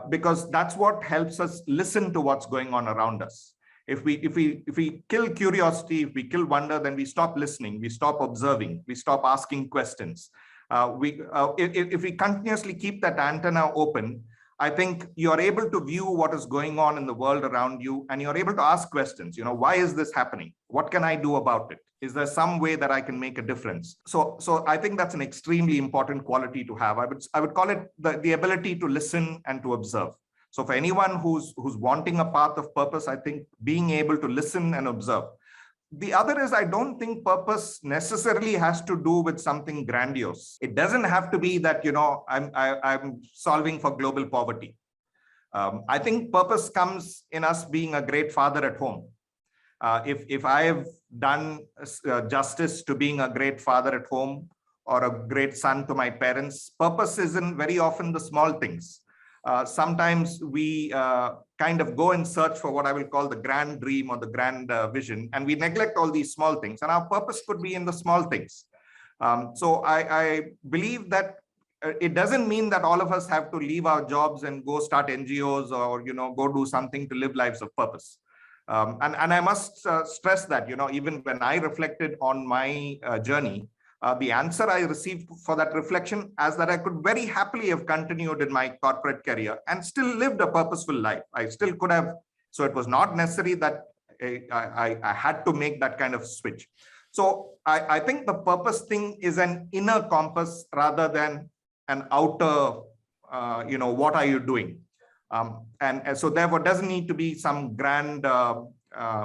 because that's what helps us listen to what's going on around us. If we kill curiosity, if we kill wonder, then we stop listening, we stop observing, we stop asking questions. If we continuously keep that antenna open, I think you're able to view what is going on in the world around you, and you're able to ask questions. Why is this happening? What can I do about it? Is there some way that I can make a difference? So I think that's an extremely important quality to have. I would call it the ability to listen and to observe. So for anyone who's wanting a path of purpose, I think being able to listen and observe. The other is, I don't think purpose necessarily has to do with something grandiose. It doesn't have to be that, I'm solving for global poverty. I think purpose comes in us being a great father at home. If I have done justice to being a great father at home or a great son to my parents, purpose isn't very often the small things. Sometimes we kind of go and search for what I will call the grand dream or the grand vision, and we neglect all these small things, and our purpose could be in the small things. So I believe that it doesn't mean that all of us have to leave our jobs and go start NGOs or go do something to live lives of purpose. And I must stress that even when I reflected on my journey, the answer I received for that reflection is that I could very happily have continued in my corporate career and still lived a purposeful life. I still could have. So it was not necessary that I had to make that kind of switch. So I think the purpose thing is an inner compass rather than an outer, what are you doing? And so therefore, it doesn't need to be some grand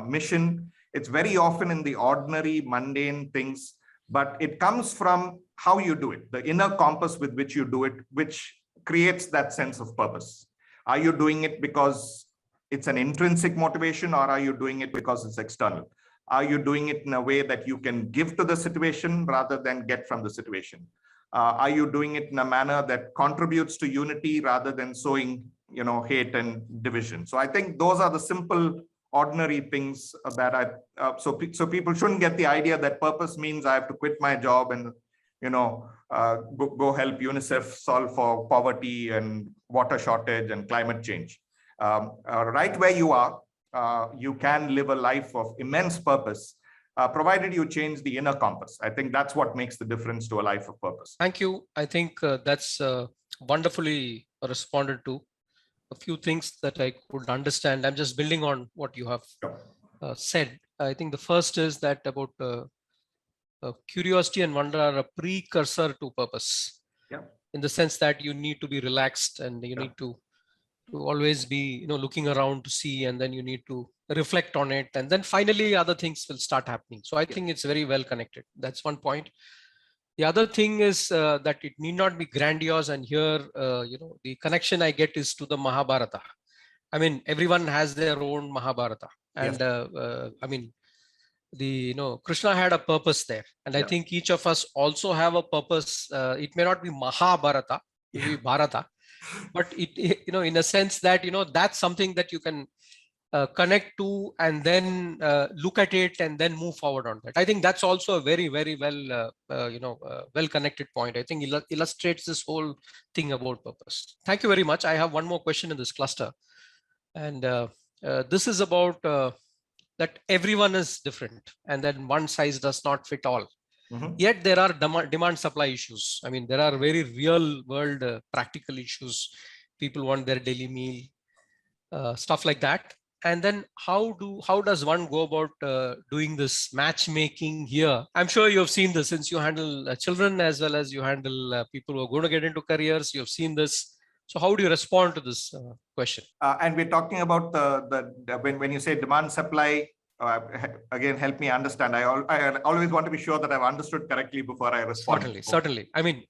mission. It's very often in the ordinary, mundane things, but it comes from how you do it, the inner compass with which you do it, which creates that sense of purpose? Are you doing it because it's an intrinsic motivation, or are you doing it because it's external? Are you doing it in a way that you can give to the situation rather than get from the situation? Are you doing it in a manner that contributes to unity rather than sowing, hate and division? So I think those are the simple, ordinary things that so people shouldn't get the idea that purpose means I have to quit my job and go help UNICEF solve for poverty and water shortage and climate change. Right where you are, you can live a life of immense purpose, provided you change the inner compass. I think that's what makes the difference to a life of purpose. Thank you. I think that's wonderfully responded to. A few things that I could understand. I'm just building on what you have said. I think the first is that about curiosity and wonder are a precursor to purpose. Yeah. In the sense that you need to be relaxed and you need to always be looking around to see, and then you need to reflect on it, and then finally other things will start happening. So I think it's very well connected. That's one point. The other thing is that it need not be grandiose, and here the connection I get is to the Mahabharata. I mean, everyone has their own Mahabharata, and I mean, Krishna had a purpose there, and I think each of us also have a purpose. It may not be Mahabharata, it will be Bharata, but it in a sense that that's something that you can connect to and then look at it and then move forward on that. I think that's also a very, very well well connected point. I think illustrates this whole thing about purpose. Thank you very much. I have one more question in this cluster, and this is about that everyone is different, and then one size does not fit all. Yet there are demand supply issues. I mean, there are very real world practical issues. People want their daily meal, stuff like that. And then how does one go about doing this matchmaking here? I'm sure you have seen this since you handle children as well as you handle people who are going to get into careers. You have seen this. So how do you respond to this question? And we're talking about when you say demand supply, again, help me understand. I always want to be sure that I've understood correctly before I respond. Certainly. I mean,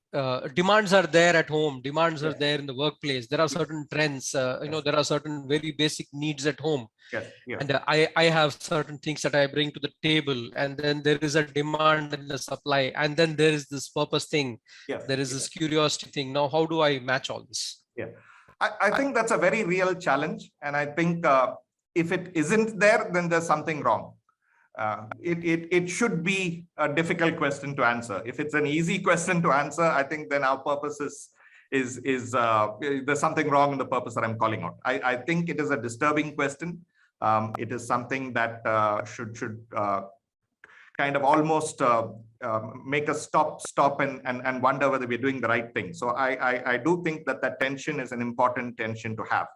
demands are there at home. Demands are there in the workplace. There are certain trends. There are certain very basic needs at home. And I have certain things that I bring to the table. And then there is a demand and the supply. And then there is this purpose thing. There is this curiosity thing. Now, how do I match all this? I think that's a very real challenge. And I think if it isn't there, then there's something wrong. It should be a difficult question to answer. If it's an easy question to answer, I think then our purpose is there's something wrong in the purpose that I'm calling out. I think it is a disturbing question. It is something that should kind of almost make us stop and wonder whether we're doing the right thing. So I do think that tension is an important tension to have.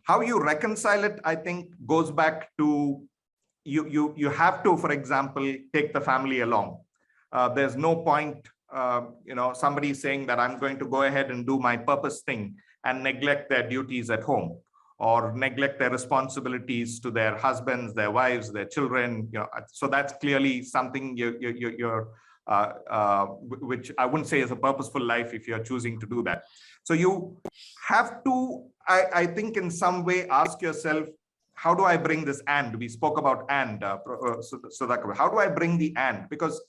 How you reconcile it, I think, goes back to you have to, for example, take the family along. There's no point, somebody saying that I'm going to go ahead and do my purpose thing and neglect their duties at home, or neglect their responsibilities to their husbands, their wives, their children. So that's clearly something which I wouldn't say is a purposeful life if you're choosing to do that. So you have to, I think, in some way ask yourself, how do I bring this and? We spoke about and, Sudhakar. How do I bring the and? Because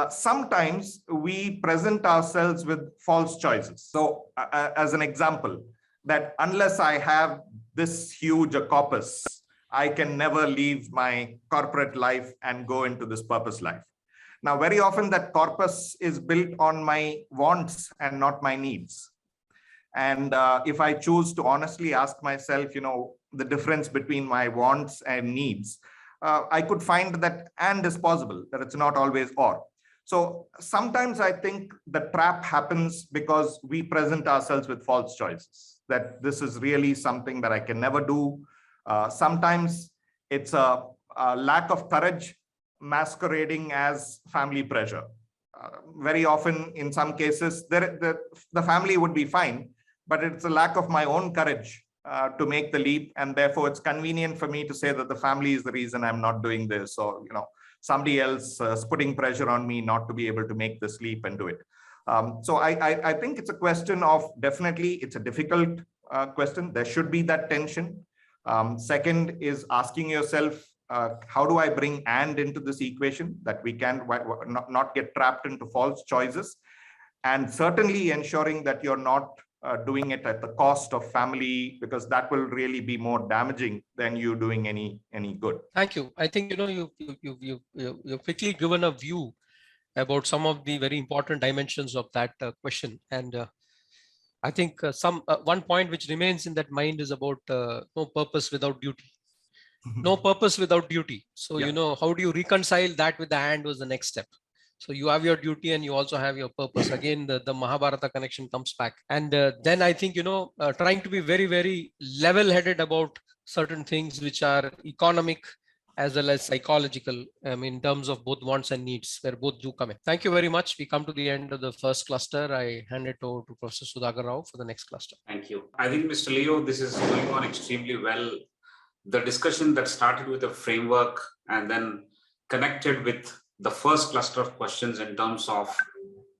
sometimes we present ourselves with false choices. So as an example, that unless I have this huge a corpus, I can never leave my corporate life and go into this purpose life. Now, very often that corpus is built on my wants and not my needs. And if I choose to honestly ask myself, the difference between my wants and needs, I could find that and is possible, that it's not always or. So sometimes I think the trap happens because we present ourselves with false choices, that this is really something that I can never do. Sometimes it's a lack of courage masquerading as family pressure. Very often, in some cases, the family would be fine, but it's a lack of my own courage to make the leap. And therefore, it's convenient for me to say that the family is the reason I'm not doing this, or somebody else is putting pressure on me not to be able to make this leap and do it. So I think it's a question of, definitely it's a difficult question. There should be that tension. Second is asking yourself, how do I bring and into this equation, that we can not get trapped into false choices, and certainly ensuring that you're not doing it at the cost of family, because that will really be more damaging than you doing any good. Thank you. I think you've quickly given a view about some of the very important dimensions of that question, and I think one point which remains in that mind is about no purpose without duty. No purpose without duty. So how do you reconcile that with the and was the next step. So you have your duty and you also have your purpose. Again, the Mahabharata connection comes back. And then I think, trying to be very, very level-headed about certain things which are economic as well as psychological, in terms of both wants and needs, where both do come in. Thank you very much. We come to the end of the first cluster. I hand it over to Professor Sudhakar Rao for the next cluster. Thank you. I think, Mr. Leo, this is going on extremely well. The discussion that started with a framework and then connected with the first cluster of questions in terms of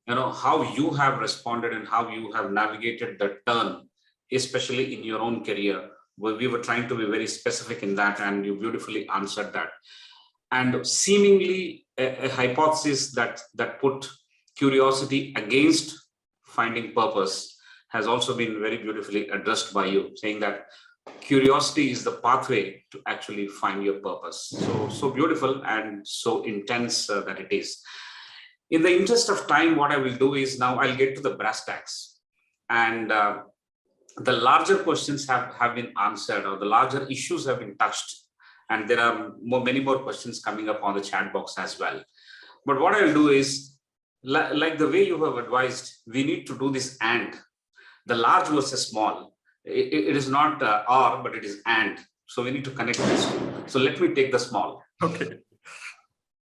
how you have responded and how you have navigated the turn, especially in your own career. We were trying to be very specific in that, and you beautifully answered that. And seemingly a hypothesis that put curiosity against finding purpose has also been very beautifully addressed by you, saying that curiosity is the pathway to actually find your purpose. So beautiful and so intense that it is. In the interest of time, what I will do is now I'll get to the brass tacks. And the larger questions have been answered, or the larger issues have been touched. And there are many more questions coming up on the chat box as well. But what I'll do is, like the way you have advised, we need to do this and. The large versus small. It is not or, but it is and. So we need to connect this. So let me take the small. Okay.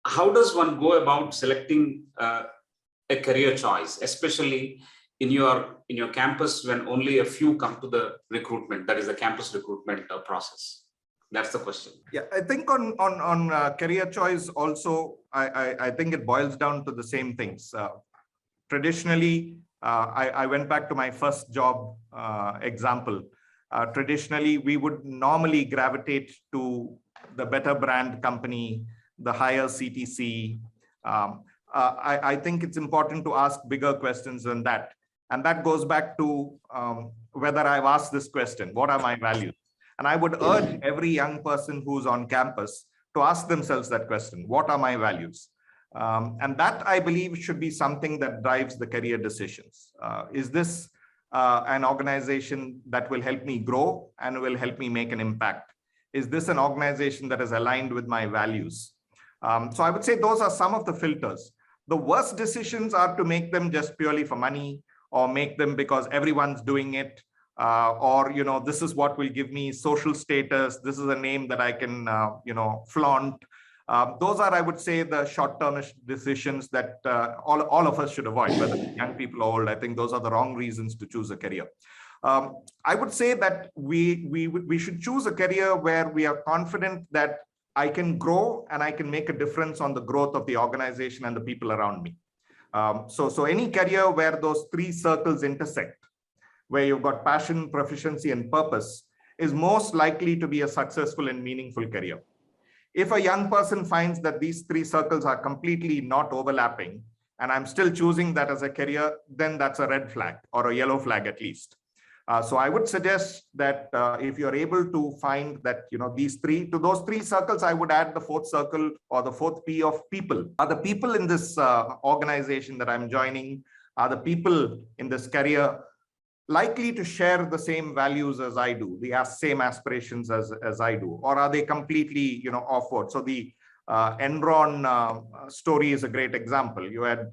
How does one go about selecting a career choice, especially in your campus when only a few come to the recruitment, that is the campus recruitment process? That's the question. Yeah, I think on career choice also, I think it boils down to the same things. Traditionally, I went back to my first job example. Traditionally, we would normally gravitate to the better brand company, the higher CTC. I think it's important to ask bigger questions than that. And that goes back to whether I've asked this question, what are my values? And I would urge every young person who's on campus to ask themselves that question, what are my values? And that, I believe, should be something that drives the career decisions. Is this an organization that will help me grow and will help me make an impact? Is this an organization that is aligned with my values? So I would say those are some of the filters. The worst decisions are to make them just purely for money, or make them because everyone's doing it, or this is what will give me social status. This is a name that I can flaunt. Those are, I would say, the short-term decisions that all of us should avoid, whether young people or old. I think those are the wrong reasons to choose a career. I would say that we should choose a career where we are confident that I can grow and I can make a difference on the growth of the organization and the people around me. So any career where those three circles intersect, where you've got passion, proficiency, and purpose, is most likely to be a successful and meaningful career. If a young person finds that these three circles are completely not overlapping, and I'm still choosing that as a career, then that's a red flag, or a yellow flag at least. So I would suggest that if you're able to find that, to those three circles, I would add the fourth circle, or the fourth P of people. Are the people in this organization that I'm joining, are the people in this career likely to share the same values as I do, the same aspirations as I do, or are they completely, offward? So the Enron story is a great example. You had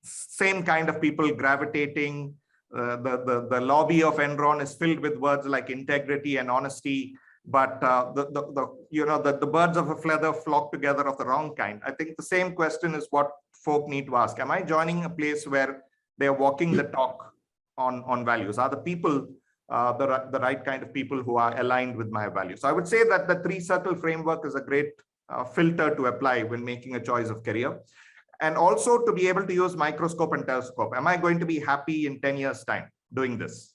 same kind of people gravitating. The lobby of Enron is filled with words like integrity and honesty, but the birds of a feather flock together of the wrong kind. I think the same question is what folk need to ask. Am I joining a place where they're walking the talk on values? Are the people the right kind of people who are aligned with my values? So I would say that the three circle framework is a great filter to apply when making a choice of career. And also to be able to use microscope and telescope. Am I going to be happy in 10 years time doing this?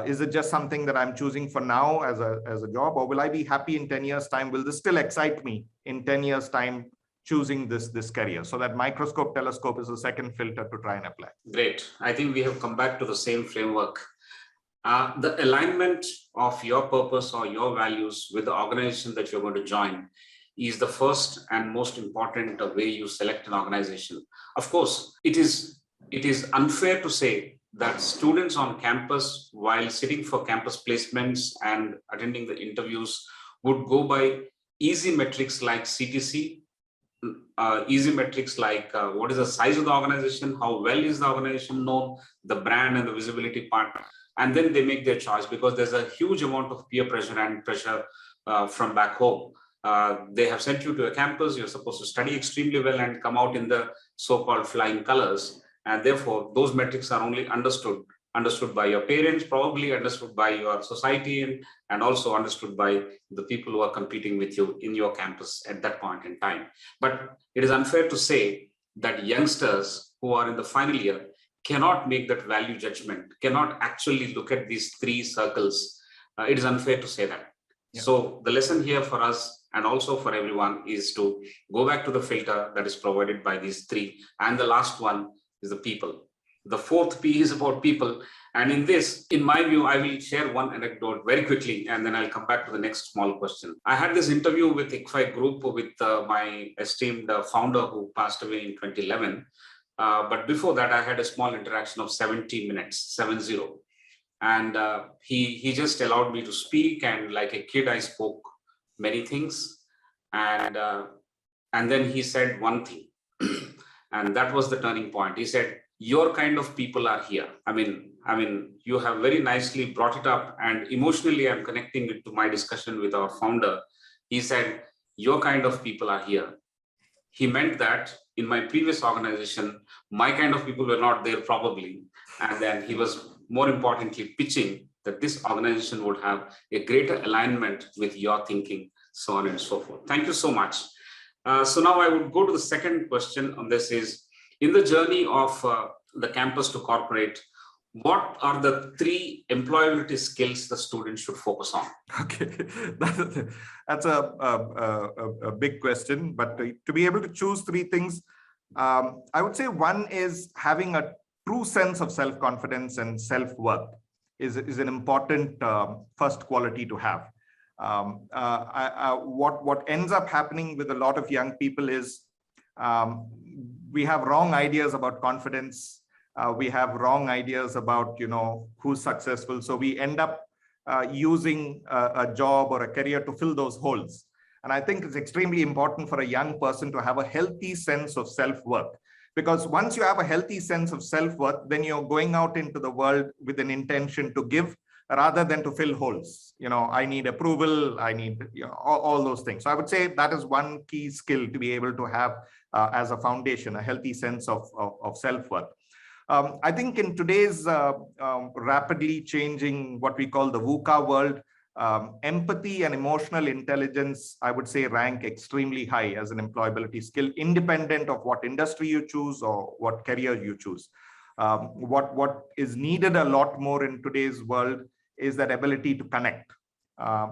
Is it just something that I'm choosing for now as a job, or will I be happy in 10 years time? Will this still excite me in 10 years time choosing this career? So that microscope telescope is the second filter to try and apply. Great. I think we have come back to the same framework. The alignment of your purpose or your values with the organization that you're going to join is the first and most important way you select an organization. Of course, it is unfair to say that students on campus, while sitting for campus placements and attending the interviews, would go by easy metrics like CTC, easy metrics like what is the size of the organization, how well is the organization known, the brand and the visibility part, and then they make their choice, because there's a huge amount of peer pressure and pressure from back home. They have sent you to a campus, you're supposed to study extremely well and come out in the so-called flying colors. And therefore, those metrics are only understood by your parents, probably understood by your society, and also understood by the people who are competing with you in your campus at that point in time. But it is unfair to say that youngsters who are in the final year cannot make that value judgment, cannot actually look at these three circles. It is unfair to say that. Yeah. So the lesson here for us and also for everyone is to go back to the filter that is provided by these three. And the last one is the people. The fourth P is about people. And in this, in my view, I will share one anecdote very quickly, and then I'll come back to the next small question. I had this interview with ICFAI Group with my esteemed founder who passed away in 2011. But before that, I had a small interaction of 70 minutes, 70. And he just allowed me to speak. And like a kid, I spoke many things. And then he said one thing. And that was the turning point. He said, your kind of people are here. I mean, you have very nicely brought it up, and emotionally, I'm connecting it to my discussion with our founder. He said, your kind of people are here. He meant that in my previous organization, my kind of people were not there probably. And then he was more importantly pitching that this organization would have a greater alignment with your thinking, so on and so forth. Thank you so much. So now I would go to the second question on this is, in the journey of the campus to corporate, what are the three employability skills the students should focus on? Okay, that's a big question, but to be able to choose three things, I would say one is having a true sense of self-confidence and self-worth is an important first quality to have. What ends up happening with a lot of young people is we have wrong ideas about confidence. We have wrong ideas about, who's successful. So we end up using a job or a career to fill those holes. And I think it's extremely important for a young person to have a healthy sense of self-worth. Because once you have a healthy sense of self-worth, then you're going out into the world with an intention to give rather than to fill holes. I need approval, I need all those things. So I would say that is one key skill to be able to have as a foundation, a healthy sense of self-worth. I think in today's rapidly changing what we call the VUCA world, empathy and emotional intelligence, I would say, rank extremely high as an employability skill, independent of what industry you choose or what career you choose. What is needed a lot more in today's world is that ability to connect,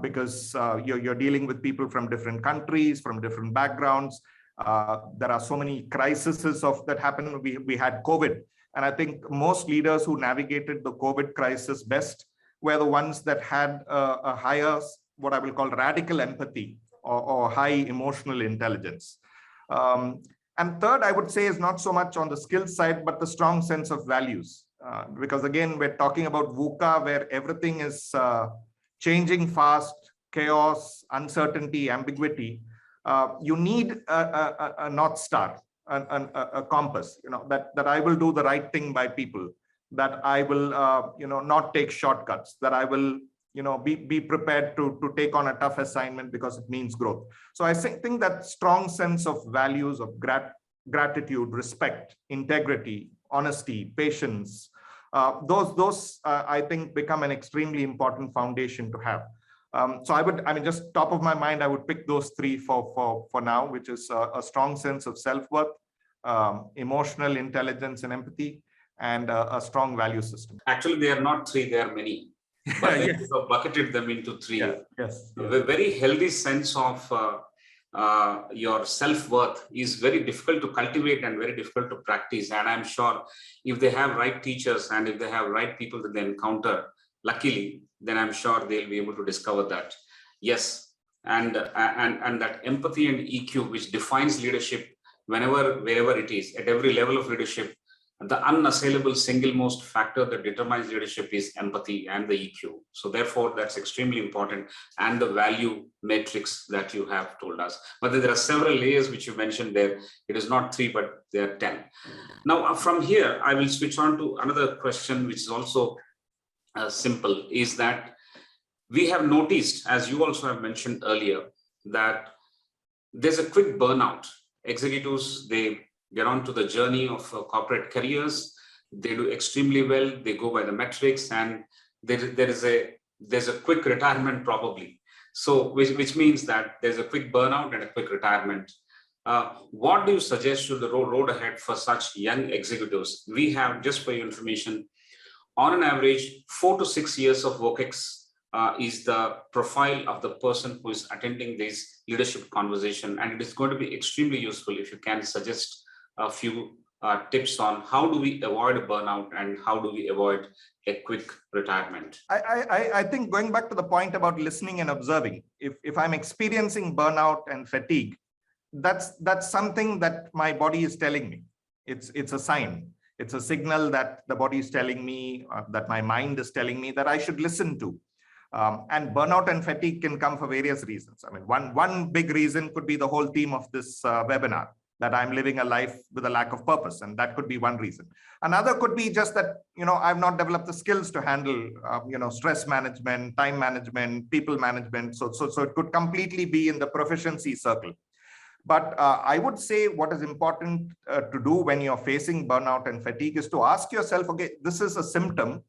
because you're dealing with people from different countries, from different backgrounds. There are so many crises that happen. We had COVID, and I think most leaders who navigated the COVID crisis best were the ones that had a higher, what I will call radical empathy or high emotional intelligence. And third, I would say, is not so much on the skill side, but the strong sense of values. Because again, we're talking about VUCA, where everything is changing fast, chaos, uncertainty, ambiguity. You need a North Star, a compass, that I will do the right thing by people, that I will, not take shortcuts, that I will, be prepared to take on a tough assignment because it means growth. So I think that strong sense of values of gratitude, respect, integrity, honesty, patience, those I think become an extremely important foundation to have. So just top of my mind, I would pick those three for now, which is a strong sense of self-worth, emotional intelligence and empathy, and a strong value system. Actually, they are not three, they are many. But Yes. you have bucketed them into three. Yes. A very healthy sense of your self-worth is very difficult to cultivate and very difficult to practice. And I'm sure if they have right teachers and if they have right people that they encounter, luckily, then I'm sure they'll be able to discover that. Yes, and that empathy and EQ, which defines leadership wherever it is, at every level of leadership, the unassailable single most factor that determines leadership is empathy and the EQ. So therefore, that's extremely important, and the value matrix that you have told us. But there are several layers which you mentioned there. It is not 3, but there are 10. Now, from here, I will switch on to another question, which is also simple, is that we have noticed, as you also have mentioned earlier, that there's a quick burnout. Executives, they get on to the journey of corporate careers. They do extremely well. They go by the metrics, and there's a quick retirement probably. So which means that there's a quick burnout and a quick retirement. What do you suggest should the road ahead for such young executives? We have, just for your information, on an average, 4 to 6 years of WOCEX is the profile of the person who is attending this leadership conversation. And it is going to be extremely useful if you can suggest a few tips on how do we avoid a burnout and how do we avoid a quick retirement. I think going back to the point about listening and observing, if I'm experiencing burnout and fatigue, that's something that my body is telling me. It's a sign. It's a signal that the body is telling me, that my mind is telling me that I should listen to. And burnout and fatigue can come for various reasons. I mean, one big reason could be the whole theme of this webinar, that I'm living a life with a lack of purpose, and that could be one reason. Another could be just that, I've not developed the skills to handle, stress management, time management, people management. So it could completely be in the proficiency circle. But I would say what is important to do when you're facing burnout and fatigue is to ask yourself, okay, this is a symptom.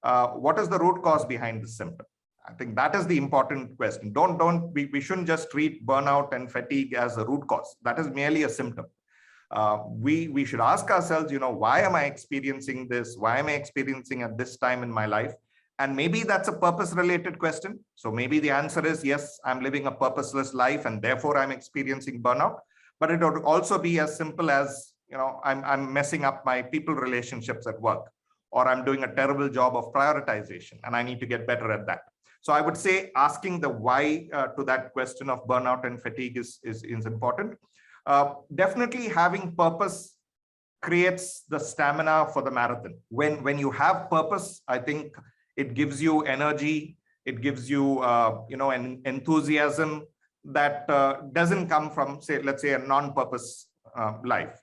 What is the root cause behind this symptom? I think that is the important question. We shouldn't just treat burnout and fatigue as a root cause. That is merely a symptom. We should ask ourselves, why am I experiencing this? Why am I experiencing at this time in my life? And maybe that's a purpose-related question. So maybe the answer is, yes, I'm living a purposeless life and therefore I'm experiencing burnout. But it would also be as simple as, I'm messing up my people relationships at work, or I'm doing a terrible job of prioritization and I need to get better at that. So I would say asking the why to that question of burnout and fatigue is important. Definitely having purpose creates the stamina for the marathon. When you have purpose, I think it gives you energy. It gives you, an enthusiasm that doesn't come from, let's say, a non-purpose life.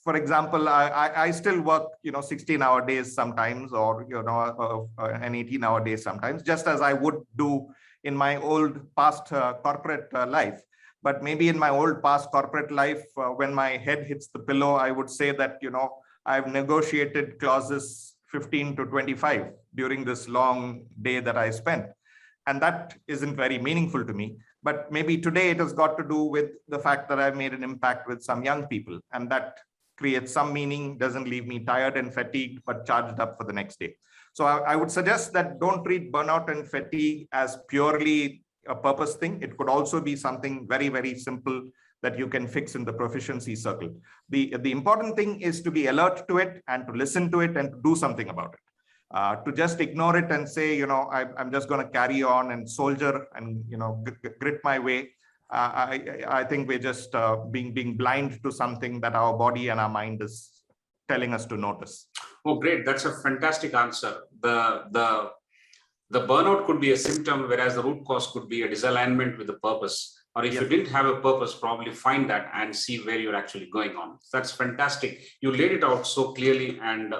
For example, I still work, 16-hour days sometimes, or, an 18-hour day sometimes, just as I would do in my old past corporate life. But maybe in my old past corporate life, when my head hits the pillow, I would say that, I've negotiated clauses 15 to 25 during this long day that I spent. And that isn't very meaningful to me. But maybe today it has got to do with the fact that I've made an impact with some young people, and that creates some meaning, doesn't leave me tired and fatigued, but charged up for the next day. So I would suggest that don't treat burnout and fatigue as purely a purpose thing. It could also be something very, very simple that you can fix in the proficiency circle. The important thing is to be alert to it and to listen to it and to do something about it. To just ignore it and say, I'm just going to carry on and soldier and, grit my way. I think we're just being blind to something that our body and our mind is telling us to notice. Oh, great. That's a fantastic answer. The burnout could be a symptom, whereas the root cause could be a disalignment with the purpose. Or if you didn't have a purpose, probably find that and see where you're actually going on. That's fantastic. You laid it out so clearly and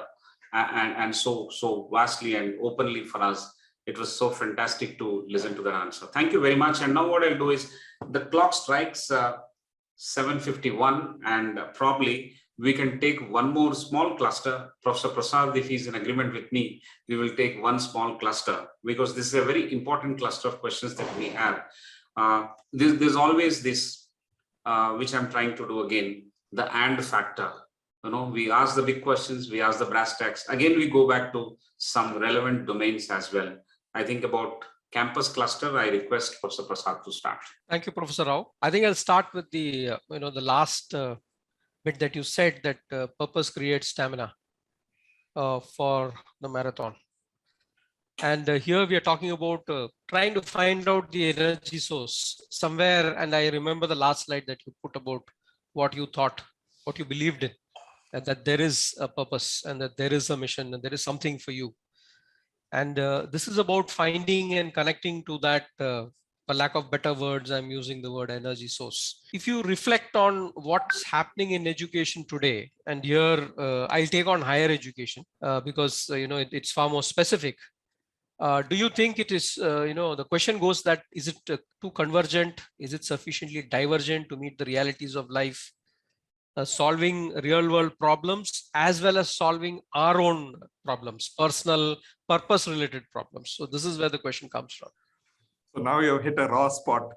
so vastly and openly for us. It was so fantastic to listen to that answer. Thank you very much. And now what I'll do is the clock strikes 7:51, and probably we can take one more small cluster. Professor Prasad, if he's in agreement with me, we will take one small cluster, because this is a very important cluster of questions that we have. There's always this which I'm trying to do again, the and factor. We ask the big questions, we ask the brass tacks. Again, we go back to some relevant domains as well. I think about campus cluster, I request Professor Prasad to start. Thank you, Professor Rao. I think I'll start with the, the last bit that you said, that purpose creates stamina for the marathon. And here we are talking about trying to find out the energy source somewhere. And I remember the last slide that you put about what you thought, what you believed in, and that there is a purpose and that there is a mission and there is something for you. And this is about finding and connecting to that, for lack of better words, I'm using the word energy source. If you reflect on what's happening in education today, and here I'll take on higher education because it's far more specific. Do you think it is, the question goes that, is it too convergent? Is it sufficiently divergent to meet the realities of life? Solving real world problems as well as solving our own problems, personal purpose related problems. So this is where the question comes from. So now you've hit a raw spot.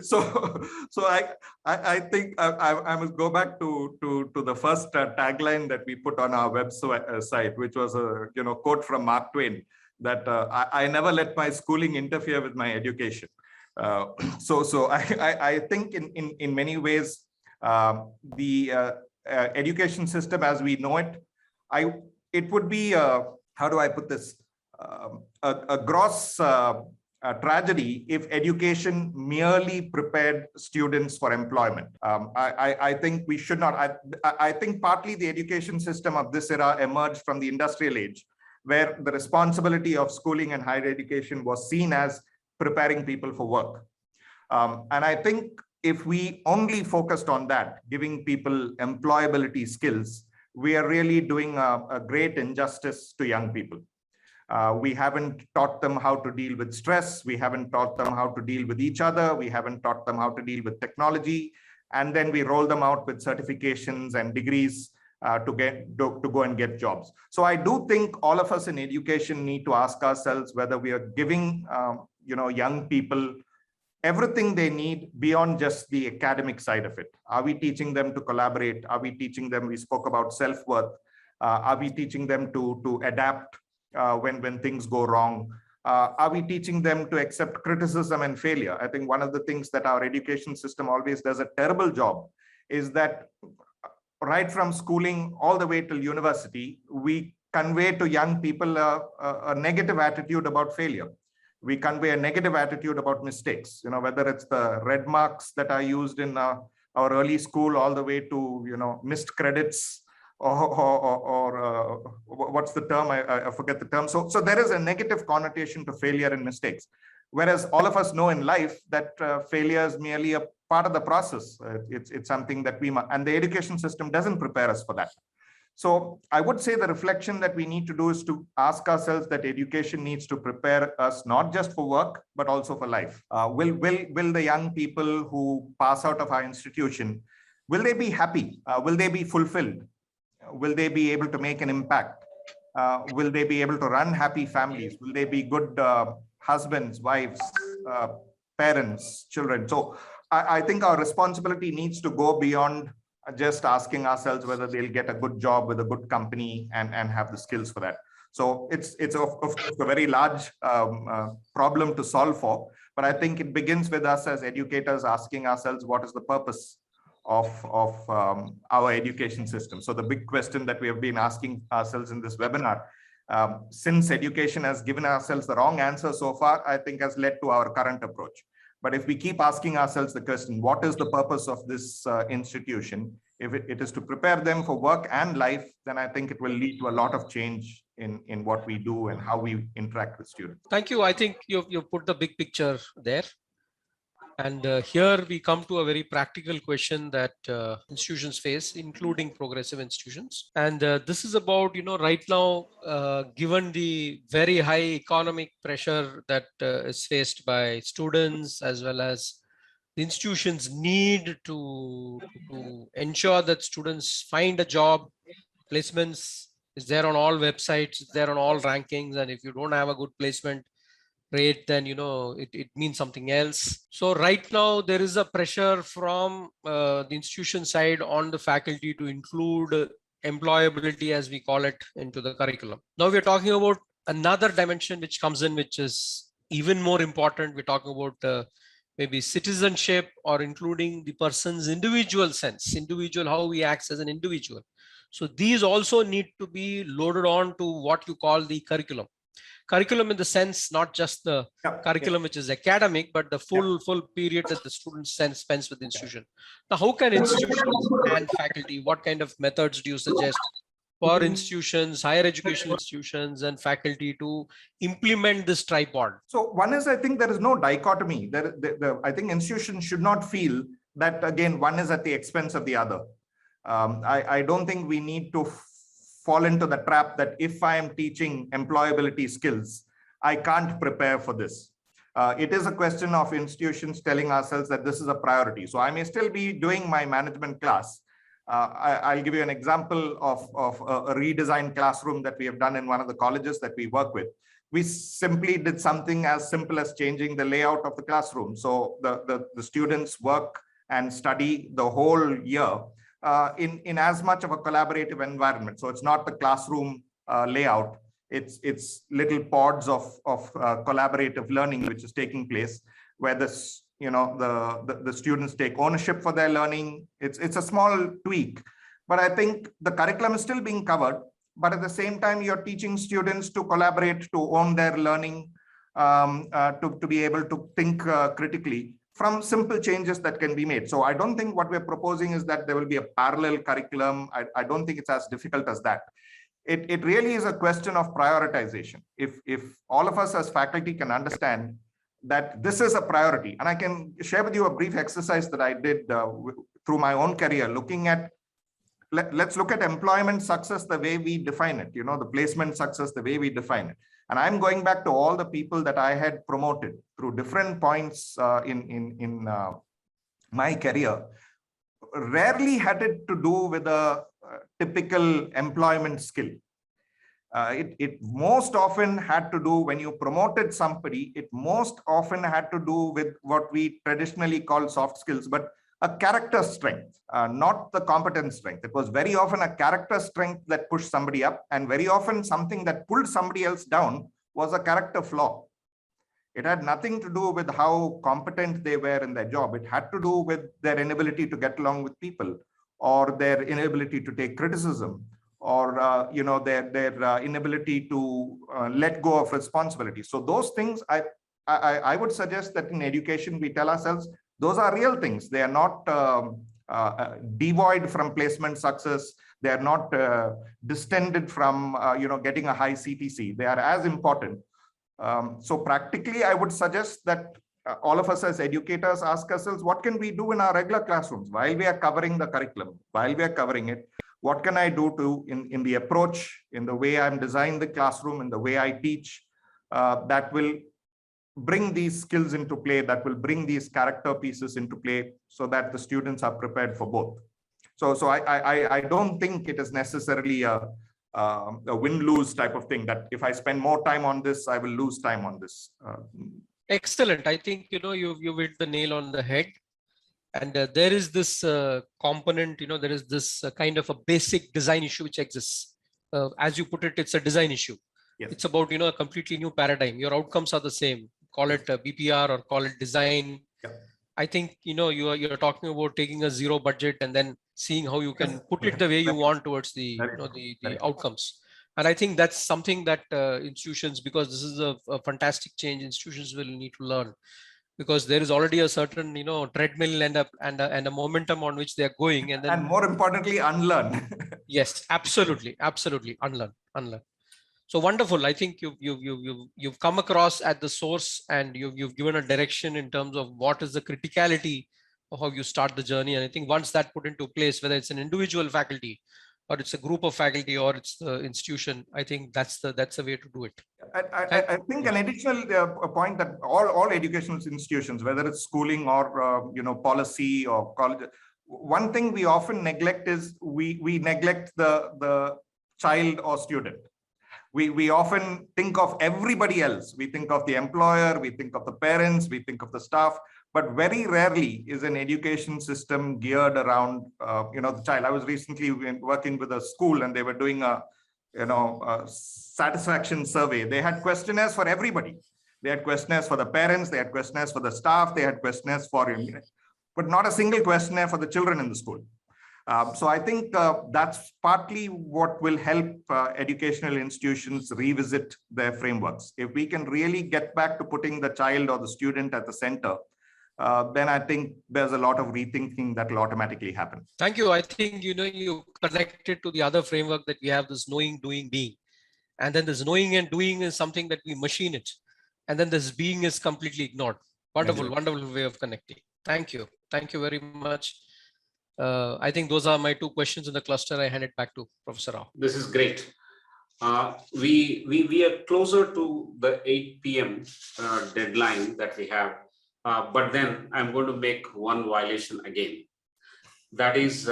so I think I must go back to the first tagline that we put on our website, which was a quote from Mark Twain, that I never let my schooling interfere with my education. So I think in many ways, the education system as we know it, it would be how do I put this, a gross tragedy if education merely prepared students for employment. I think we should not. I think partly the education system of this era emerged from the industrial age, where the responsibility of schooling and higher education was seen as preparing people for work. And I think if we only focused on that, giving people employability skills, we are really doing a great injustice to young people. We haven't taught them how to deal with stress. We haven't taught them how to deal with each other. We haven't taught them how to deal with technology. And then we roll them out with certifications and degrees to go and get jobs. So I do think all of us in education need to ask ourselves whether we are giving young people everything they need beyond just the academic side of it. Are we teaching them to collaborate? Are we teaching them, we spoke about self-worth. Are we teaching them to adapt when things go wrong? Are we teaching them to accept criticism and failure? I think one of the things that our education system always does a terrible job is that right from schooling all the way till university, we convey to young people a negative attitude about failure. We convey a negative attitude about mistakes, whether it's the red marks that are used in our early school all the way to, missed credits or what's the term? I forget the term. So there is a negative connotation to failure and mistakes. Whereas all of us know in life that failure is merely a part of the process. It's something that and the education system doesn't prepare us for that. So I would say the reflection that we need to do is to ask ourselves that education needs to prepare us not just for work, but also for life. Will the young people who pass out of our institution, will they be happy? Will they be fulfilled? Will they be able to make an impact? Will they be able to run happy families? Will they be good husbands, wives, parents, children? So I think our responsibility needs to go beyond just asking ourselves whether they'll get a good job with a good company and have the skills for that. So it's of course a very large problem to solve for, but I think it begins with us as educators asking ourselves what is the purpose of our education system. So the big question that we have been asking ourselves in this webinar, since education has given ourselves the wrong answer so far, I think has led to our current approach. But if we keep asking ourselves the question, what is the purpose of this institution? If it is to prepare them for work and life, then I think it will lead to a lot of change in what we do and how we interact with students. Thank you. I think you've put the big picture there. And here we come to a very practical question that institutions face, including progressive institutions. And this is about, right now, given the very high economic pressure that is faced by students, as well as the institutions need to ensure that students find a job. Placements is there on all websites, it's there on all rankings. And if you don't have a good placement, rate, then it means something else. So right now there is a pressure from the institution side on the faculty to include employability, as we call it, into the curriculum. Now we're talking about another dimension which comes in, which is even more important. We're talking about maybe citizenship, or including the person's individual sense, how he acts as an individual. So these also need to be loaded on to what you call the curriculum. Curriculum in the sense, not just the curriculum which is academic, but the full period that the student spends with the institution. Now, how can institutions and faculty, what kind of methods do you suggest for institutions, higher education institutions and faculty to implement this tripod? So one is, I think there is no dichotomy. I think institutions should not feel that, again, one is at the expense of the other. I don't think we need to fall into the trap that if I am teaching employability skills, I can't prepare for this. It is a question of institutions telling ourselves that this is a priority. So I may still be doing my management class. I'll give you an example of a redesigned classroom that we have done in one of the colleges that we work with. We simply did something as simple as changing the layout of the classroom. So the students work and study the whole year in as much of a collaborative environment. So it's not the classroom layout. It's little pods of collaborative learning which is taking place, where the students take ownership for their learning. It's a small tweak, but I think the curriculum is still being covered. But at the same time, you're teaching students to collaborate, to own their learning, to be able to think critically from simple changes that can be made. So I don't think what we're proposing is that there will be a parallel curriculum. I don't think it's as difficult as that. It really is a question of prioritization. If all of us as faculty can understand that this is a priority, and I can share with you a brief exercise that I did through my own career, looking at, let's look at employment success the way we define it, the placement success the way we define it. And I'm going back to all the people that I had promoted through different points in my career. Rarely had it to do with a typical employment skill. It most often had to do, when you promoted somebody, it most often had to do with what we traditionally call soft skills, but a character strength, not the competence strength. It was very often a character strength that pushed somebody up, and very often something that pulled somebody else down was a character flaw. It had nothing to do with how competent they were in their job. It had to do with their inability to get along with people, or their inability to take criticism, or their inability to let go of responsibility. So those things, I would suggest that in education we tell ourselves those are real things. They are not devoid from placement success. They are not distended from getting a high CTC. They are as important. So practically, I would suggest that all of us as educators ask ourselves, what can we do in our regular classrooms while we are covering the curriculum, while we are covering it? What can I do to in the approach, in the way I'm designing the classroom, in the way I teach, that will bring these skills into play, that will bring these character pieces into play, so that the students are prepared for both. So I don't think it is necessarily a win-lose type of thing, that if I spend more time on this, I will lose time on this. Excellent. I think you hit the nail on the head. And there is this component, there is this kind of a basic design issue which exists. As you put it, it's a design issue. Yes. It's about a completely new paradigm. Your outcomes are the same. Call it BPR or call it design. Yeah. I think you're talking about taking a zero budget and then seeing how you can put it the way you want towards the the outcomes. And I think that's something that institutions, because this is a fantastic change, institutions will need to learn, because there is already a certain treadmill and a momentum on which they are going, and then more importantly, unlearn. Yes, absolutely, unlearn. So wonderful. I think you've come across at the source, and you've given a direction in terms of what is the criticality of how you start the journey. And I think once that put into place, whether it's an individual faculty or it's a group of faculty or it's the institution, I think that's the way to do it. I think an additional point that all educational institutions, whether it's schooling or policy or college, one thing we often neglect is we neglect the child or student. We often think of everybody else. We think of the employer, we think of the parents, we think of the staff, but very rarely is an education system geared around, the child. I was recently working with a school and they were doing a satisfaction survey. They had questionnaires for everybody. They had questionnaires for the parents, they had questionnaires for the staff, they had questionnaires for, but not a single questionnaire for the children in the school. So I think that's partly what will help educational institutions revisit their frameworks. If we can really get back to putting the child or the student at the center, then I think there's a lot of rethinking that will automatically happen. Thank you. I think, you connected to the other framework that we have, this knowing, doing, being. And then this knowing and doing is something that we machine it. And then this being is completely ignored. Wonderful, wonderful way of connecting. Thank you. Thank you very much. I think those are my two questions in the cluster. I hand it back to Professor Rao. This is great. We are closer to the 8 p.m. Deadline that we have, but then I'm going to make one violation again. That is,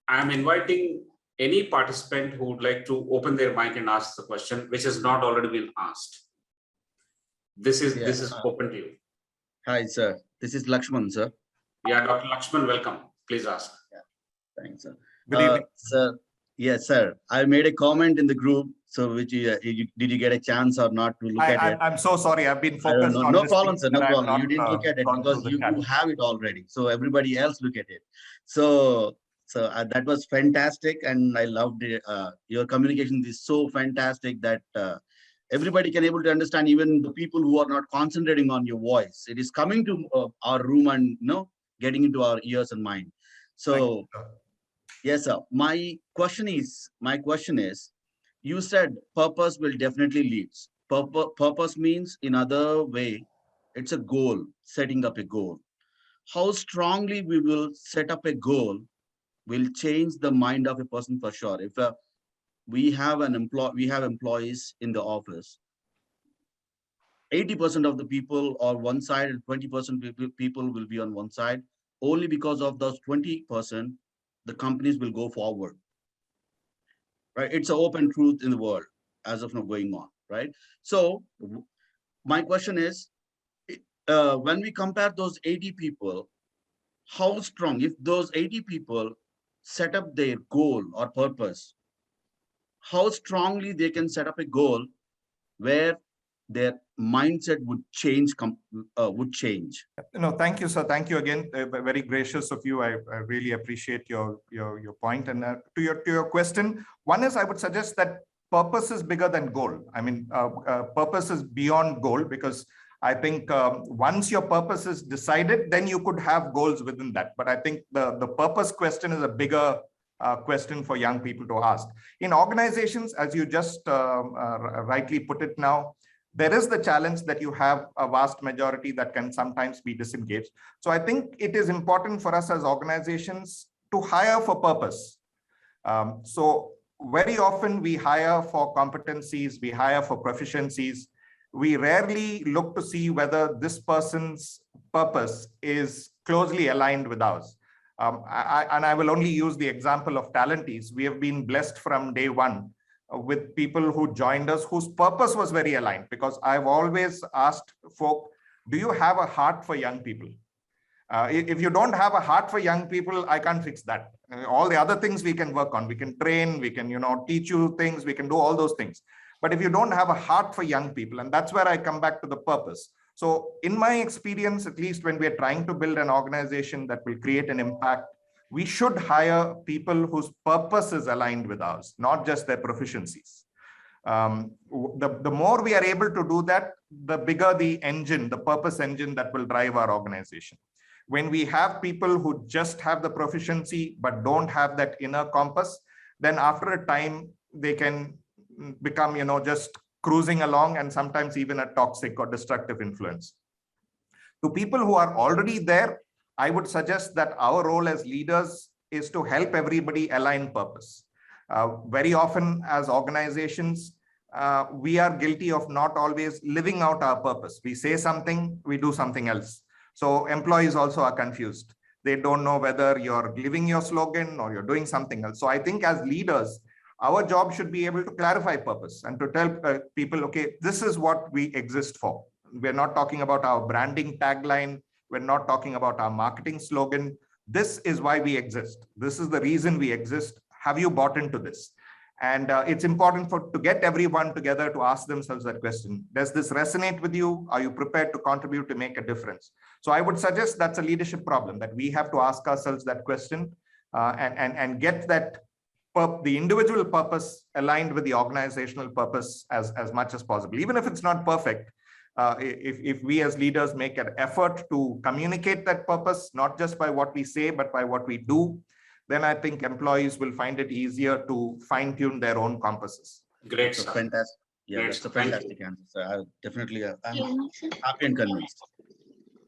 I'm inviting any participant who would like to open their mic and ask the question, which has not already been asked. This is open to you. Hi, sir. This is Lakshman, sir. Yeah, Dr. Lakshman, welcome. Please ask. Yeah, thanks, sir. Good evening. Sir, yes, sir. I made a comment in the group. So, which did you get a chance or not to look at it? I'm so sorry. I've been focused on no this problem, sir. No problem. not, You didn't look at it because you have it already. So everybody else look at it. So that was fantastic, and I loved it. Your communication is so fantastic that everybody can able to understand, even the people who are not concentrating on your voice. It is coming to our room and getting into our ears and mind. So yes, sir. My question is, you said purpose will definitely lead. Purpose means, in other way, it's a goal, setting up a goal. How strongly we will set up a goal will change the mind of a person for sure. If we have employees in the office, 80% of the people are one side and 20% people will be on one side. Only because of those 20%, the companies will go forward. Right? It's an open truth in the world as of now going on, right? So my question is, when we compare those 80 people, how strong, if those 80 people set up their goal or purpose, how strongly they can set up a goal where their mindset would change. No, thank you, sir. Thank you again. Very gracious of you. I really appreciate your point. And to your question, one is, I would suggest that purpose is bigger than goal. I mean, purpose is beyond goal, because I think once your purpose is decided, then you could have goals within that. But I think the purpose question is a bigger question for young people to ask. In organizations, as you just rightly put it now, there is the challenge that you have a vast majority that can sometimes be disengaged. So I think it is important for us as organizations to hire for purpose. So very often we hire for competencies, we hire for proficiencies. We rarely look to see whether this person's purpose is closely aligned with ours. I will only use the example of TalenttEase. We have been blessed from day one with people who joined us whose purpose was very aligned, because I've always asked folk, do you have a heart for young people? If you don't have a heart for young people, I can't fix that. All the other things we can work on. We can train, we can teach you things, we can do all those things. But if you don't have a heart for young people, and that's where I come back to the purpose. So in my experience, at least when we're trying to build an organization that will create an impact, we should hire people whose purpose is aligned with ours, not just their proficiencies. The more we are able to do that, the bigger the engine, the purpose engine that will drive our organization. When we have people who just have the proficiency but don't have that inner compass, then after a time they can become, just cruising along, and sometimes even a toxic or destructive influence. To people who are already there, I would suggest that our role as leaders is to help everybody align purpose. Very often as organizations, we are guilty of not always living out our purpose. We say something, we do something else. So employees also are confused. They don't know whether you're living your slogan or you're doing something else. So I think as leaders, Our job should be able to clarify purpose and to tell people, okay, this is what we exist for. We're not talking about our branding tagline. We're not talking about our marketing slogan. This is why we exist. This is the reason we exist. Have you bought into this? And it's important to get everyone together to ask themselves that question. Does this resonate with you? Are you prepared to contribute to make a difference? So I would suggest that's a leadership problem, that we have to ask ourselves that question and get that the individual purpose aligned with the organizational purpose as much as possible. Even if it's not perfect, if we as leaders make an effort to communicate that purpose, not just by what we say, but by what we do, then I think employees will find it easier to fine-tune their own compasses. Great So stuff. fantastic. Yeah, Great that's a stuff. Thank fantastic answer. So I definitely, I'm happy and convinced.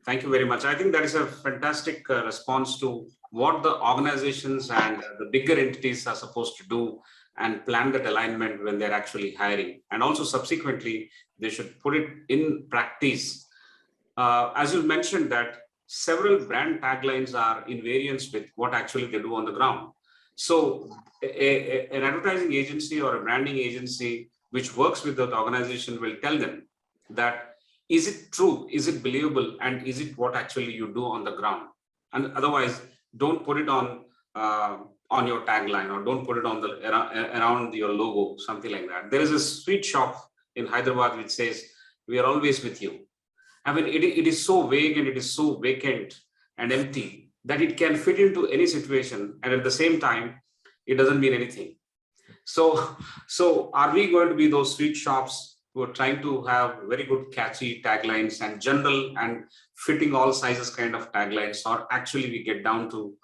Thank you very much. I think that is a fantastic response to what the organizations and the bigger entities are supposed to do and plan that alignment when they're actually hiring. And also subsequently, they should put it in practice. As you mentioned that several brand taglines are in variance with what actually they do on the ground. So an advertising agency or a branding agency which works with that organization will tell them that, is it true? Is it believable? And is it what actually you do on the ground? And otherwise, don't put it on your tagline, or don't put it on the around your logo, something like that. There is a sweet shop in Hyderabad which says, "We are always with you." I mean, it is so vague and it is so vacant and empty that it can fit into any situation, and at the same time, it doesn't mean anything. So are we going to be those sweet shops who are trying to have very good catchy taglines and general and fitting all sizes kind of taglines, or actually we get down to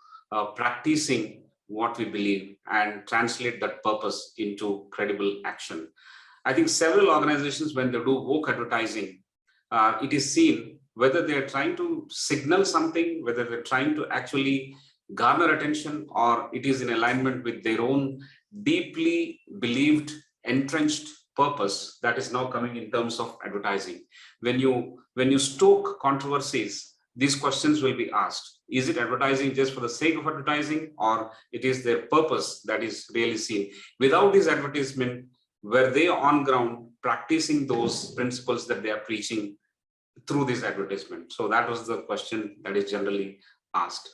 practicing what we believe and translate that purpose into credible action? I think several organizations, when they do woke advertising, it is seen whether they're trying to signal something, whether they're trying to actually garner attention, or it is in alignment with their own deeply believed, entrenched purpose that is now coming in terms of advertising. When you stoke controversies, these questions will be asked. Is it advertising just for the sake of advertising, or it is their purpose that is really seen? Without this advertisement, were they on ground practicing those principles that they are preaching through this advertisement? So that was the question that is generally asked.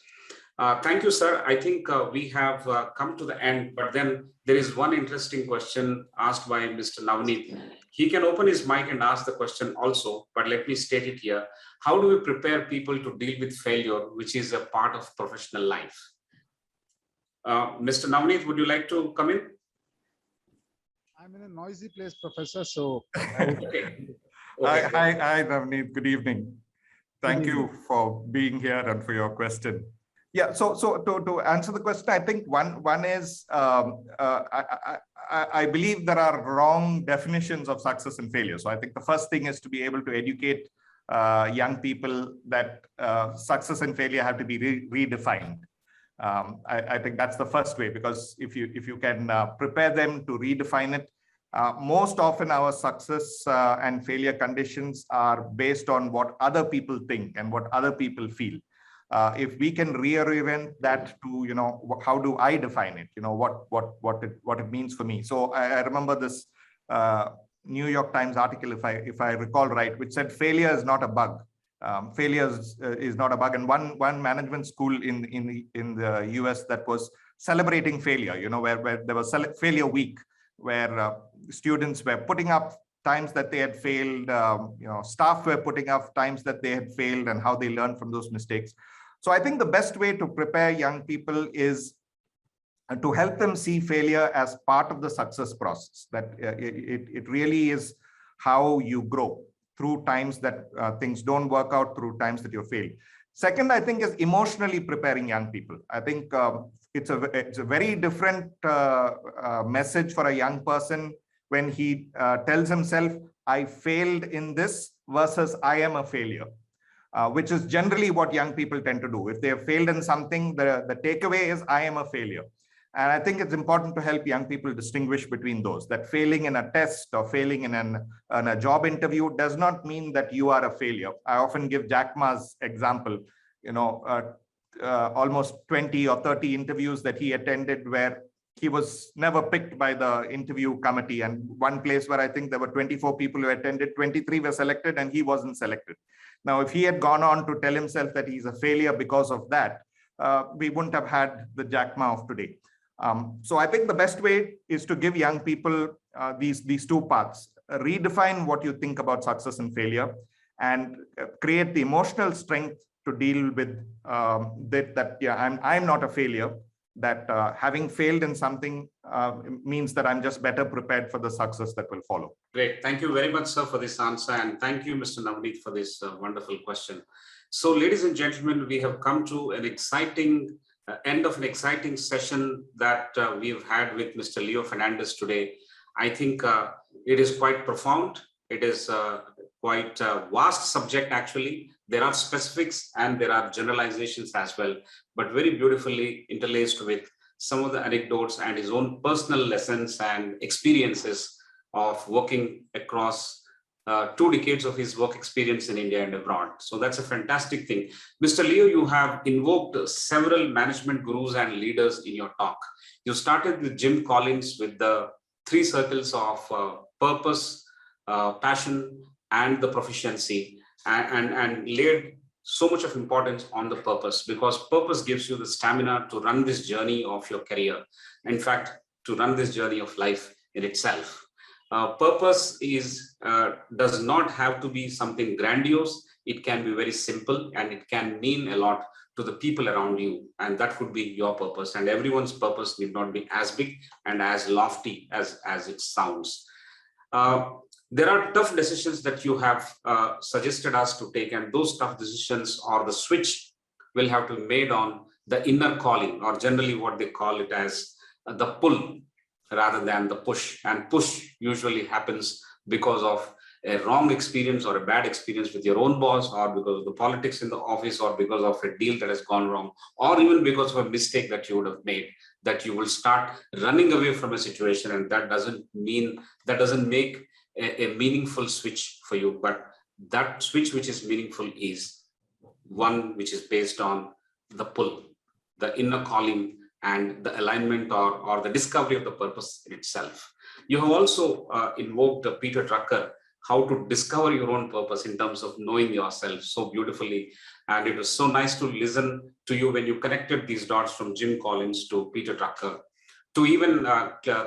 Thank you, sir. I think we have come to the end, but then there is one interesting question asked by Mr. Navneet. He can open his mic and ask the question also, but let me state it here. How do we prepare people to deal with failure, which is a part of professional life? Mr. Navneet, would you like to come in? I'm in a noisy place, Professor, so... Okay. Hi, Navneet. Good evening. Thank you for being here and for your question. Yeah, so to answer the question, I think one is I believe there are wrong definitions of success and failure. So I think the first thing is to be able to educate young people that success and failure have to be redefined. I think that's the first way, because if you can prepare them to redefine it, most often our success and failure conditions are based on what other people think and what other people feel. If we can reorient that to, how do I define it? What it means for me. So I remember this New York Times article, if I recall right, which said failure is not a bug. Failure is not a bug. And one management school in the US that was celebrating failure, where there was failure week, where students were putting up times that they had failed, staff were putting up times that they had failed and how they learned from those mistakes. So I think the best way to prepare young people is to help them see failure as part of the success process, that it really is how you grow through times that things don't work out, through times that you fail. Second, I think, is emotionally preparing young people. I think it's a very different message for a young person when he tells himself, I failed in this, versus I am a failure. Which is generally what young people tend to do. If they have failed in something, the takeaway is I am a failure. And I think it's important to help young people distinguish between those, that failing in a test or failing in a job interview does not mean that you are a failure. I often give Jack Ma's example, almost 20 or 30 interviews that he attended where he was never picked by the interview committee. And one place where I think there were 24 people who attended, 23 were selected and he wasn't selected. Now, if he had gone on to tell himself that he's a failure because of that, we wouldn't have had the Jack Ma of today. So I think the best way is to give young people these two paths. Redefine what you think about success and failure, and create the emotional strength to deal with that yeah, I'm not a failure, that having failed in something means that I'm just better prepared for the success that will follow. Great. Thank you very much, sir, for this answer. And thank you, Mr. Navneet, for this wonderful question. So, ladies and gentlemen, we have come to an exciting end of an exciting session that we have had with Mr. Leo Fernandez today. I think it is quite profound. It is quite a vast subject, actually. There are specifics and there are generalizations as well, but very beautifully interlaced with some of the anecdotes and his own personal lessons and experiences of working across 2 decades of his work experience in India and abroad. So that's a fantastic thing. Mr. Leo, you have invoked several management gurus and leaders in your talk. You started with Jim Collins with the 3 circles of purpose, passion, and the proficiency, and laid so much of importance on the purpose, because purpose gives you the stamina to run this journey of your career. In fact, to run this journey of life in itself. Purpose does not have to be something grandiose. It can be very simple, and it can mean a lot to the people around you, and that would be your purpose. And everyone's purpose need not be as big and as lofty as it sounds. There are tough decisions that you have suggested us to take, and those tough decisions, or the switch, will have to be made on the inner calling, or generally what they call it as the pull, rather than the push. And push usually happens because of a wrong experience or a bad experience with your own boss, or because of the politics in the office, or because of a deal that has gone wrong, or even because of a mistake that you would have made, that you will start running away from a situation. And that doesn't make a meaningful switch for you. But that switch which is meaningful is one which is based on the pull, the inner calling, and the alignment or the discovery of the purpose itself. You have also invoked Peter Drucker, how to discover your own purpose in terms of knowing yourself so beautifully. And it was so nice to listen to you when you connected these dots from Jim Collins to Peter Drucker, to even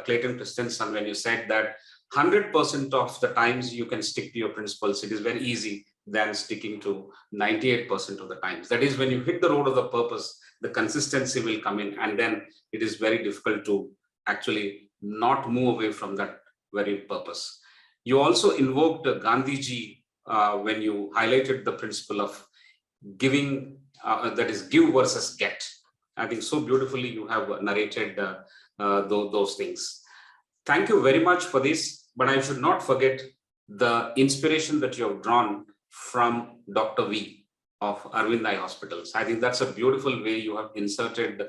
Clayton Christensen, when you said that 100% of the times you can stick to your principles. It is very easy than sticking to 98% of the times. That is, when you hit the road of the purpose, the consistency will come in, and then it is very difficult to actually not move away from that very purpose. You also invoked Gandhiji when you highlighted the principle of giving, that is, give versus get. I think so beautifully you have narrated those things. Thank you very much for this, but I should not forget the inspiration that you have drawn from Dr. V of Arvind Eye Hospitals. I think that's a beautiful way you have inserted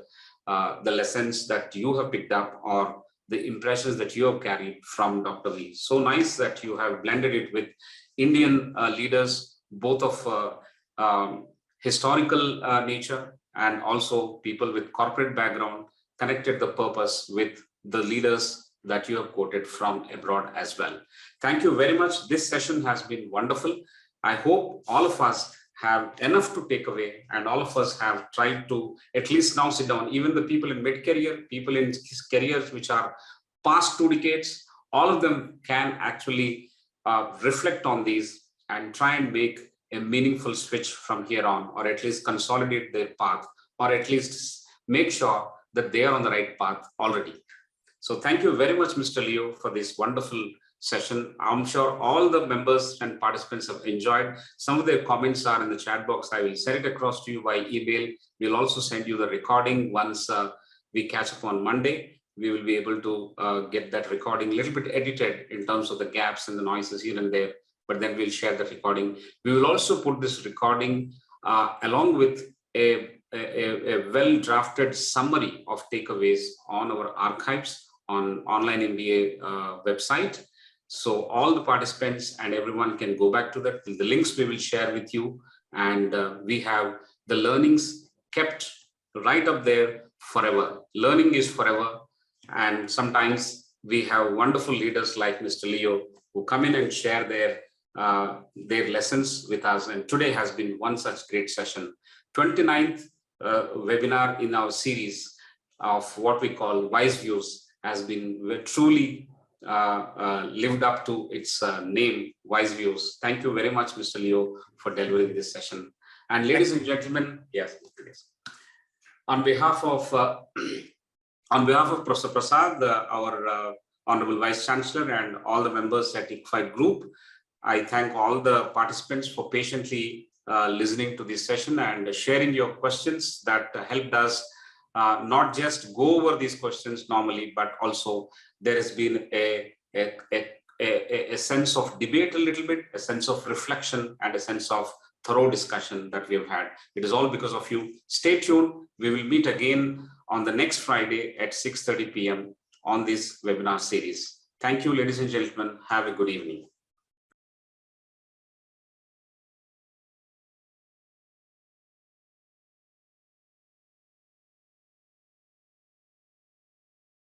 the lessons that you have picked up, or the impressions that you have carried from Dr. V. So nice that you have blended it with Indian leaders, both of historical nature and also people with corporate background, connected the purpose with the leaders that you have quoted from abroad as well. Thank you very much. This session has been wonderful. I hope all of us have enough to take away, and all of us have tried to at least now sit down. Even the people in mid-career, people in careers which are past 2 decades, all of them can actually reflect on these and try and make a meaningful switch from here on, or at least consolidate their path, or at least make sure that they are on the right path already. So thank you very much, Mr. Leo, for this wonderful session. I'm sure all the members and participants have enjoyed. Some of their comments are in the chat box. I will send it across to you by email. We'll also send you the recording once we catch up on Monday. We will be able to get that recording a little bit edited in terms of the gaps and the noises here and there, but then we'll share the recording. We will also put this recording along with a well-drafted summary of takeaways on our archives on Online MBA website. So all the participants and everyone can go back to that. The links we will share with you, and we have the learnings kept right up there forever. Learning is forever. And sometimes we have wonderful leaders like Mr. Leo who come in and share their lessons with us. And today has been one such great session. 29th webinar in our series of what we call WiseViews has been truly lived up to its name, WiseViews. Thank you very much, Mr. Leo, for delivering this session. And ladies and gentlemen, yes, on behalf of Professor Prasad, our Honorable Vice Chancellor, and all the members at ICFAI Group, I thank all the participants for patiently listening to this session and sharing your questions that helped us not just go over these questions normally, but also there has been a sense of debate a little bit, a sense of reflection, and a sense of thorough discussion that we have had. It is all because of you. Stay tuned. We will meet again on the next Friday at 6:30 p.m. on this webinar series. Thank you, ladies and gentlemen. Have a good evening.